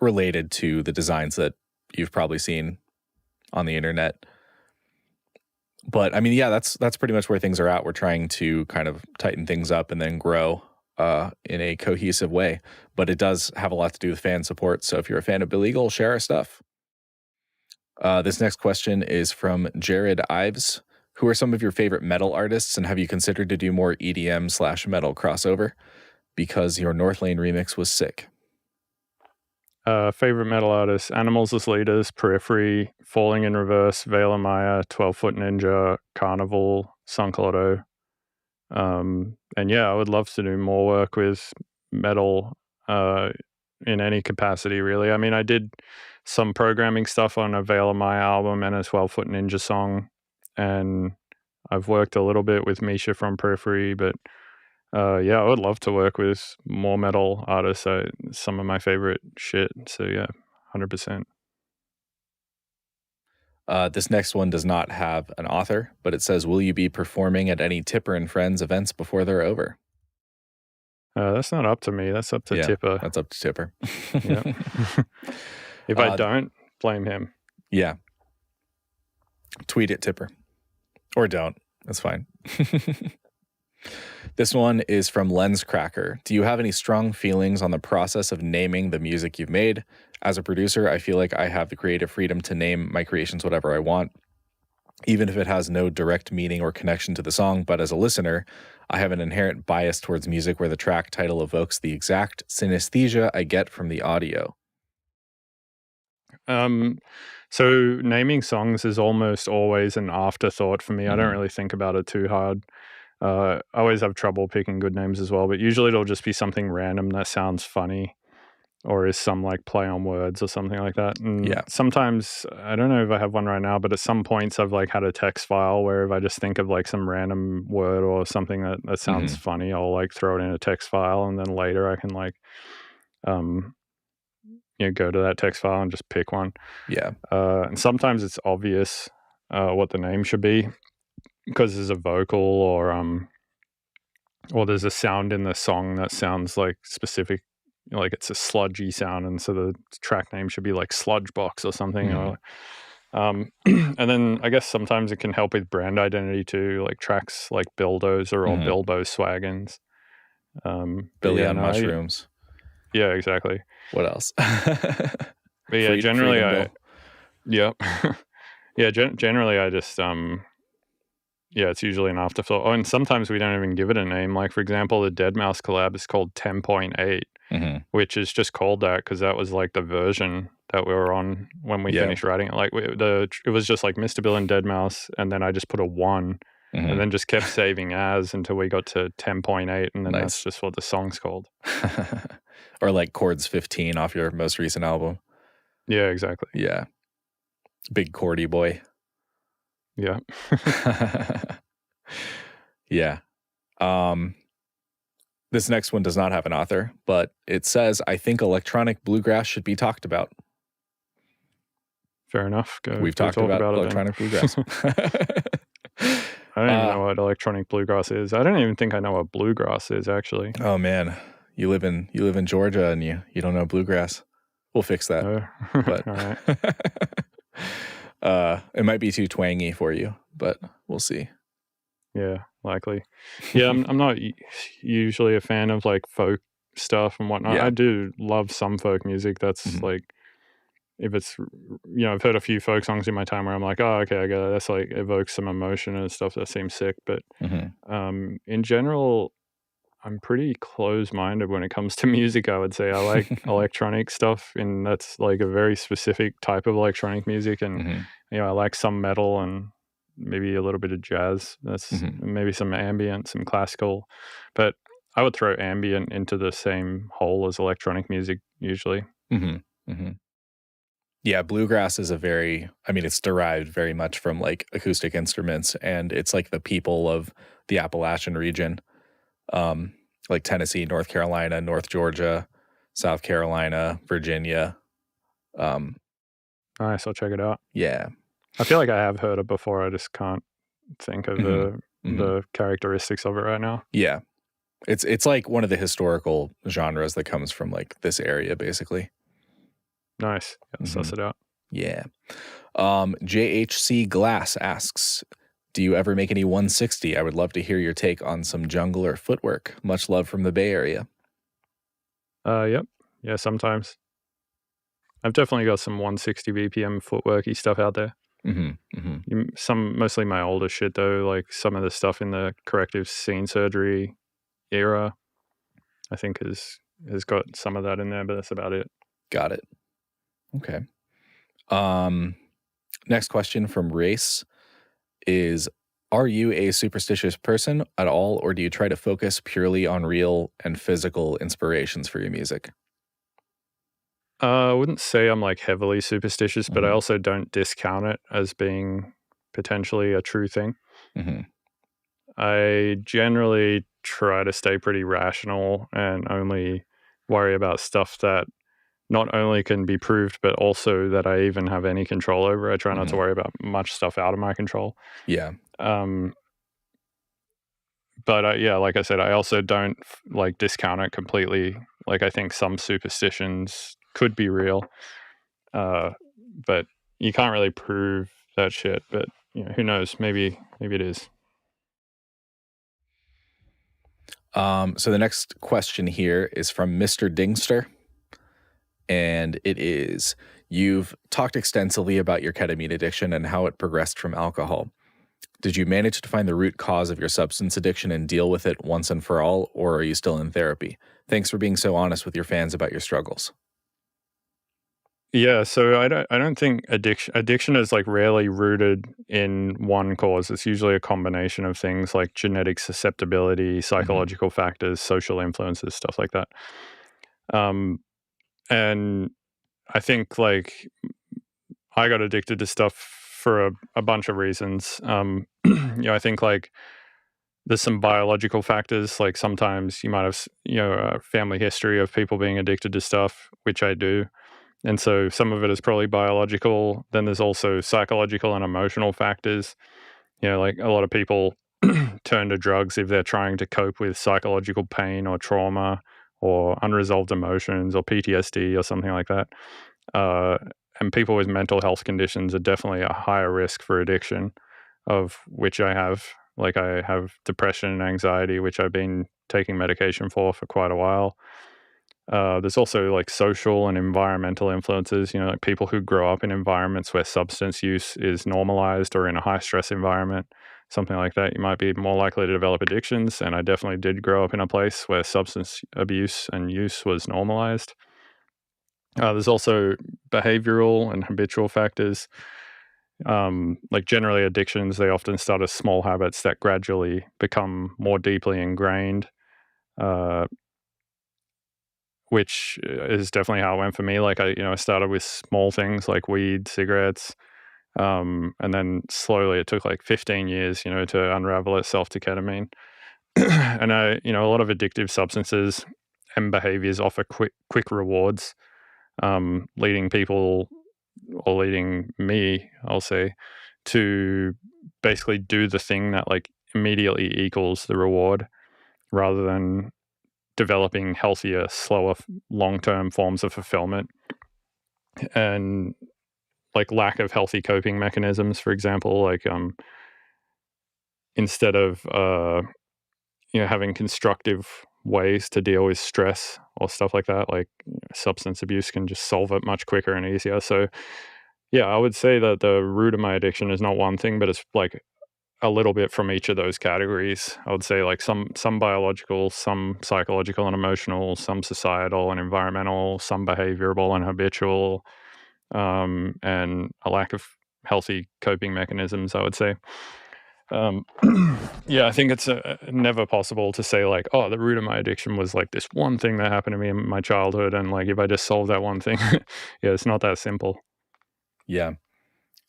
related to the designs that you've probably seen on the internet. But I mean, yeah, that's pretty much where things are at. We're trying to kind of tighten things up and then grow in a cohesive way. But it does have a lot to do with fan support. So if you're a fan of Billegal, share our stuff. This next question is from Jared Ives. Who are some of your favorite metal artists, and have you considered to do more EDM/metal crossover? Because your North Lane remix was sick. Favorite metal artists: Animals as Leaders, Periphery, Falling in Reverse, Veil Maya, 12 Foot Ninja, Carnival, Sunklotto. And yeah, I would love to do more work with metal in any capacity, really. I mean, I did some programming stuff on a Veil Maya album and a 12 Foot Ninja song, and I've worked a little bit with Misha from Periphery, but yeah, I would love to work with more metal artists. Some of my favorite shit. So yeah, 100%. This next one does not have an author, but it says, will you be performing at any Tipper and Friends events before they're over? That's not up to me. That's up to Tipper. That's up to Tipper. Yeah. If I don't, blame him. Yeah. Tweet at Tipper. Or don't. That's fine. This one is from Lenscracker. Do you have any strong feelings on the process of naming the music you've made? As a producer, I feel like I have the creative freedom to name my creations whatever I want, even if it has no direct meaning or connection to the song. But as a listener, I have an inherent bias towards music where the track title evokes the exact synesthesia I get from the audio. So naming songs is almost always an afterthought for me. I don't really think about it too hard. I always have trouble picking good names as well, but usually it'll just be something random that sounds funny or is some like play on words or something like that. And sometimes, I don't know if I have one right now, but at some points I've like had a text file where if I just think of like some random word or something that sounds funny, I'll like throw it in a text file, and then later I can like go to that text file and just pick one. Yeah. And sometimes it's obvious what the name should be because there's a vocal or there's a sound in the song that sounds like specific, like it's a sludgy sound, and so the track name should be like Sludge Box or something. And then I guess sometimes it can help with brand identity too, like tracks like Bulldozer or Bilbo Swaggins. Billy on Mushrooms. Yeah, exactly. What else? But yeah, generally generally I just it's usually an afterthought. Oh, and sometimes we don't even give it a name. Like, for example, the Deadmau5 collab is called 10.8, which is just called that because that was like the version that we were on when we finished writing it. Like it was just like Mr. Bill and Deadmau5, and then I just put a 1 and then just kept saving as until we got to 10.8, and then that's just what the song's called. Or like Chords 15 off your most recent album. Yeah, exactly. Yeah. Big chordy boy. Yeah. Yeah. This next one does not have an author, but it says, I think electronic bluegrass should be talked about. Fair enough. We've talked about electronic bluegrass. I don't even know what electronic bluegrass is. I don't even think I know what bluegrass is, actually. Oh man, you live in Georgia and you don't know bluegrass. We'll fix that. But all right. It might be too twangy for you, but we'll see. Yeah, likely. Yeah, I'm not usually a fan of like folk stuff and whatnot. Yeah. I do love some folk music. That's Mhm. like, if it's, I've heard a few folk songs in my time where I'm like, oh, okay, I got it. That's like evokes some emotion and stuff that seems sick. But Mhm. in general, I'm pretty close-minded when it comes to music, I would say. I like electronic stuff, and that's like a very specific type of electronic music. And, Mhm. I like some metal and maybe a little bit of jazz. That's Mhm. maybe some ambient, some classical. But I would throw ambient into the same hole as electronic music usually. Mhm. Mhm. Yeah, bluegrass is it's derived very much from like acoustic instruments, and it's like the people of the Appalachian region, um, like Tennessee, North Carolina, North Georgia, South Carolina, Virginia. Um, Nice, I'll check it out. yeah. I feel like I have heard it before. I just can't think of Mhm. Mhm. the characteristics of it right now. Yeah. It's like one of the historical genres that comes from like this area, basically. Nice. Yeah, suss Mhm. it out. Yeah. JHC Glass asks, do you ever make any 160? I would love to hear your take on some jungle or footwork. Much love from the Bay Area. Yep. Yeah, sometimes. I've definitely got some 160 BPM footworky stuff out there. Mhm. Mhm. Some mostly my older shit though, like some of the stuff in the corrective scene surgery era, I think has got some of that in there, but that's about it. Got it. Okay. Um Next question from Race is, are you a superstitious person at all, or do you try to focus purely on real and physical inspirations for your music? I wouldn't say I'm like heavily superstitious, but I Mhm. also don't discount it as being potentially a true thing. Mhm. I generally try to stay pretty rational and only worry about stuff that not only can be proved, but also that I even have any control over. I try not to Mhm. worry about much stuff out of my control. Yeah. Um, but yeah, like I said, I also don't like discount it completely. Like I think some superstitions could be real, uh, but you can't really prove that shit. But who knows? Maybe it is. So the next question here is from Mr. Dingster, and it is, you've talked extensively about your ketamine addiction and how it progressed from alcohol. Did you manage to find the root cause of your substance addiction and deal with it once and for all, or are you still in therapy? Thanks for being so honest with your fans about your struggles. Yeah, so I don't think addiction is like rarely rooted in one cause. It's usually a combination of things like genetic susceptibility, Mhm. psychological factors, social influences, stuff like that. Um, and I think like I got addicted to stuff for a bunch of reasons. I think like there's some biological factors. Like sometimes you might have a family history of people being addicted to stuff, which I do. And so some of it is probably biological. Then there's also psychological and emotional factors. Like a lot of people turn to drugs if they're trying to cope with psychological pain or trauma or unresolved emotions or PTSD or something like that. Uh, and people with mental health conditions are definitely a higher risk for addiction, of which I have. Like I have depression and anxiety, which I've been taking medication for quite a while. There's also like social and environmental influences, like people who grow up in environments where substance use is normalized or in a high stress environment, something like that. You might be more likely to develop addictions. And I definitely did grow up in a place where substance abuse and use was normalized. There's also behavioral and habitual factors. Like generally addictions, they often start as small habits that gradually become more deeply ingrained. Uh, which is definitely how it went for me. Like I started with small things like weed, cigarettes, and then slowly it took like 15 years, to unravel itself to ketamine. And a lot of addictive substances and behaviors offer quick rewards, leading people or leading me, I'll say, to basically do the thing that like immediately equals the reward rather than developing healthier, slower, long-term forms of fulfillment and like lack of healthy coping mechanisms. For example, like instead of having constructive ways to deal with stress or stuff like that, like substance abuse can just solve it much quicker and easier. So yeah, I would say that the root of my addiction is not one thing, but it's like a little bit from each of those categories. I would say like some biological, some psychological and emotional, some societal and environmental, some behavioral and habitual, and a lack of healthy coping mechanisms, I would say. Yeah, I think it's never possible to say like, oh, the root of my addiction was like this one thing that happened to me in my childhood, and like if I just solve that one thing, yeah, it's not that simple. Yeah.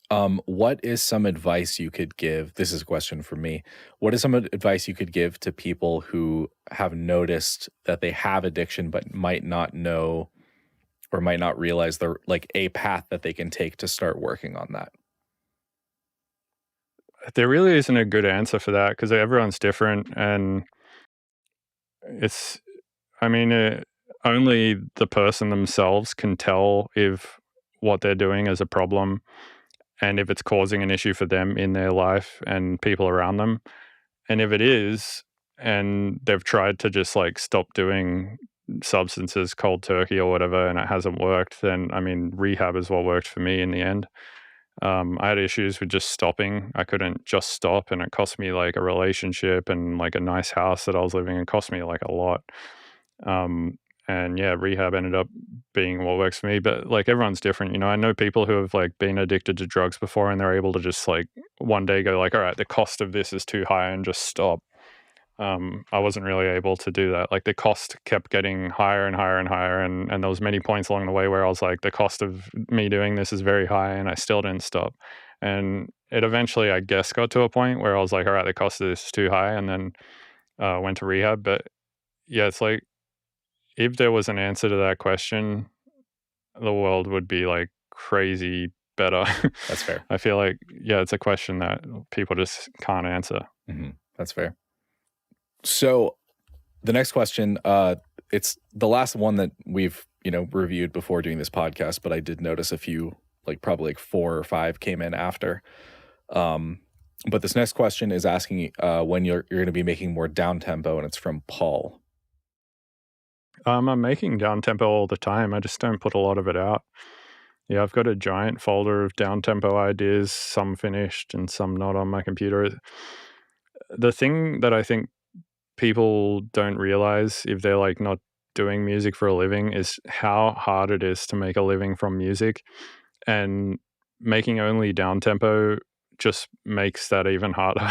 What is some advice you could give? This is a question for me. What is some advice you could give to people who have noticed that they have addiction but might not know or might not realize the like a path that they can take to start working on that? There really isn't a good answer for that because everyone's different, and it's, I mean, only the person themselves can tell if what they're doing is a problem and if it's causing an issue for them in their life and people around them. And if it is, and they've tried to just like stop doing substances cold turkey or whatever, and it hasn't worked, then I mean, rehab is what worked for me in the end. I had issues with just stopping. I couldn't just stop, and it cost me like a relationship and like a nice house that I was living in. It cost me like a lot. And yeah, rehab ended up being what works for me. But like everyone's different, I know people who have like been addicted to drugs before, and they're able to just like one day go like, all right, the cost of this is too high, and just stop. I wasn't really able to do that. Like the cost kept getting higher and higher and higher, and there was many points along the way where I was like, the cost of me doing this is very high, and I still didn't stop. And it eventually, I guess, got to a point where I was like, all right, the cost of this is too high, and then went to rehab. But yeah, it's like if there was an answer to that question, the world would be like crazy better. That's fair. I feel like, yeah, it's a question that people just can't answer. Mm-hmm. That's fair. So the next question, it's the last one that we've, reviewed before doing this podcast, but I did notice a few, like probably like 4 or 5 came in after. But this next question is asking when you're going to be making more down tempo, and it's from Paul. I'm making down tempo all the time. I just don't put a lot of it out. Yeah, I've got a giant folder of down tempo ideas, some finished and some not on my computer. The thing that I think people don't realize if they're like not doing music for a living is how hard it is to make a living from music, and making only down tempo just makes that even harder.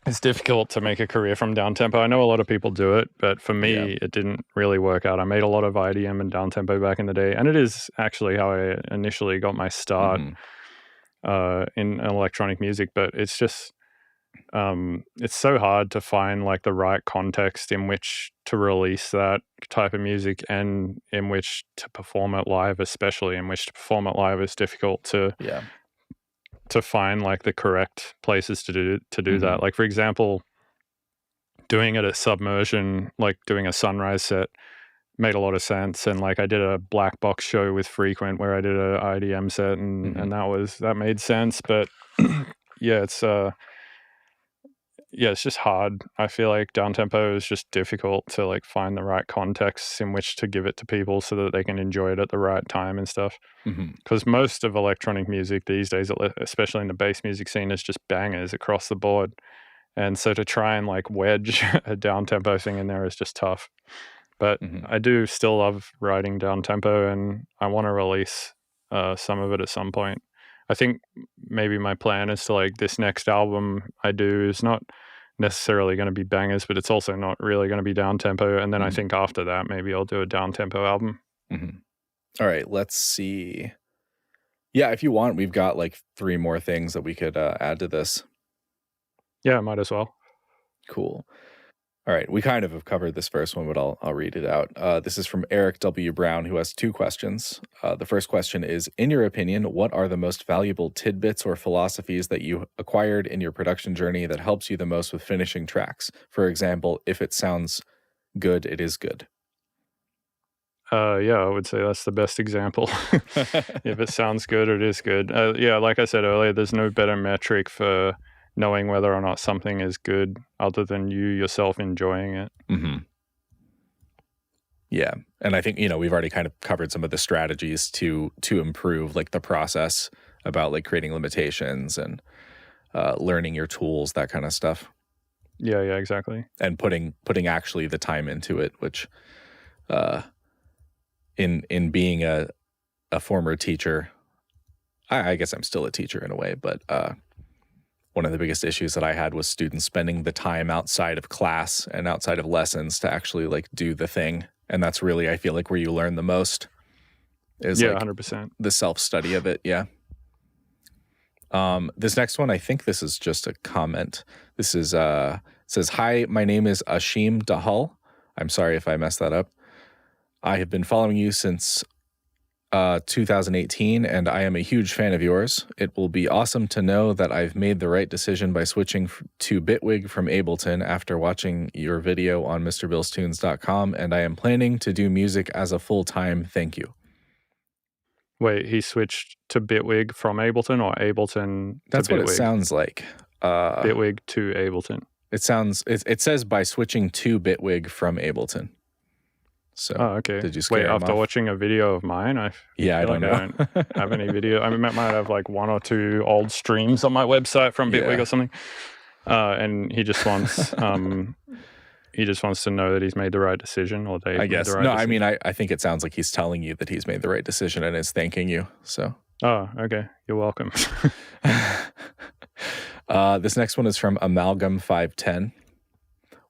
It's difficult to make a career from down tempo. I know a lot of people do it, but for me, It didn't really work out. I made a lot of IDM and down tempo back in the day, and it is actually how I initially got my start in electronic music. But it's just it's so hard to find like the right context in which to release that type of music, and in which to perform it live, especially in which to perform it live is difficult to find like the correct places to do that. Like for example, doing it at Submersion, like doing a sunrise set, made a lot of sense. And like I did a black box show with Frequent where I did a IDM set, and that made sense. But it's just hard. I feel like down tempo is just difficult to like find the right contexts in which to give it to people so that they can enjoy it at the right time and stuff. Because most of electronic music these days, especially in the bass music scene, is just bangers across the board. And so to try and like wedge a down tempo thing in there is just tough. But I do still love writing down tempo, and I want to release some of it at some point. I think maybe my plan is to like this next album I do is not necessarily going to be bangers, but it's also not really going to be down tempo. And then I think after that, maybe I'll do a down tempo album. All right, let's see. Yeah, if you want, we've got like 3 more things that we could add to this. Yeah, might as well. Cool. All right, we kind of have covered this first one, but I'll read it out. This is from Eric W. Brown, who has 2 questions. The first question is, in your opinion, what are the most valuable tidbits or philosophies that you acquired in your production journey that helps you the most with finishing tracks? For example, if it sounds good, it is good. Yeah, I would say that's the best example. If it sounds good, it is good. Yeah, like I said earlier, there's no better metric for knowing whether or not something is good other than you yourself enjoying it. Yeah. And I think, we've already kind of covered some of the strategies to improve like the process about like creating limitations and learning your tools, that kind of stuff. Yeah, exactly. And putting actually the time into it, which in being a former teacher, I guess I'm still a teacher in a way, but one of the biggest issues that I had was students spending the time outside of class and outside of lessons to actually like do the thing. And that's really, I feel like, where you learn the most is like 100%. the self-study of it. Yeah. This next one, I think this is just a comment. This is says, "Hi, my name is Ashim Dahal. I'm sorry if I messed that up. I have been following you since 2018, and I am a huge fan of yours. It will be awesome to know that I've made the right decision by switching to Bitwig from Ableton after watching your video on MrBillsTunes.com, and I am planning to do music as a full-time. Thank you." Wait, he switched to Bitwig from Ableton or Ableton to That's Bitwig? what it sounds like. Bitwig to Ableton. It says by switching to Bitwig from Ableton. So, okay. Did you scare him after off? watching a video of mine? I don't know. I don't have any video. I might have like one or two old streams on my website from Bitwig or something. And he just wants to know that he's made the right decision, or they. I guess. Made the right No, decision. I mean, I think it sounds like he's telling you that he's made the right decision and is thanking you. So. Oh, okay. You're welcome. This next one is from Amalgam510.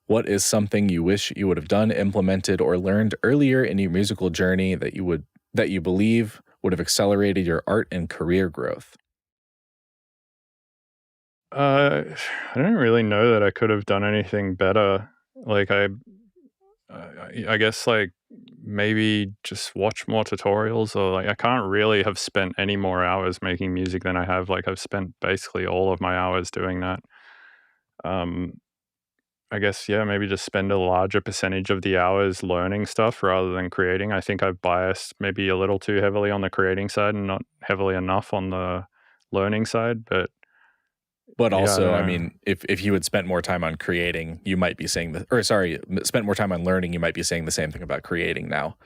What is something you wish you would have done, implemented, or learned earlier in your musical journey that you believe would have accelerated your art and career growth? I don't really know that I could have done anything better. Like I guess like maybe just watch more tutorials, or like I can't really have spent any more hours making music than I have. Like I've spent basically all of my hours doing that. I guess, maybe just spend a larger percentage of the hours learning stuff rather than creating. I think I've biased maybe a little too heavily on the creating side and not heavily enough on the learning side. But also, I mean, if you had spent more time on creating, you might be saying spent more time on learning, you might be saying the same thing about creating now.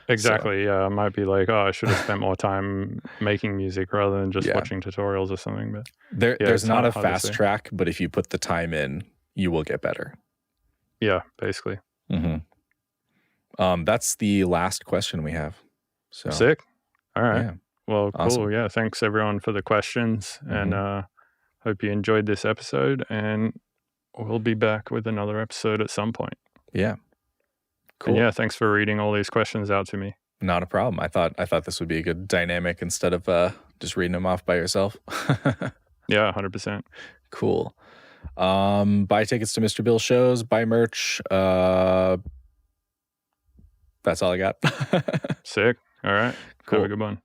Exactly. So. Yeah, I might be like, I should have spent more time making music rather than just watching tutorials or something. But there's not a fast track, but if you put the time in, you will get better. Yeah, basically. That's the last question we have. So sick. All right. Yeah. Well, cool. Awesome. Yeah. Thanks everyone for the questions, and hope you enjoyed this episode. And we'll be back with another episode at some point. Yeah. Cool. And thanks for reading all these questions out to me. Not a problem. I thought this would be a good dynamic instead of just reading them off by yourself. Yeah, 100%. Cool. Buy tickets to Mr. Bill shows, buy merch. That's all I got. Sick. All right. Cool. Have a good one.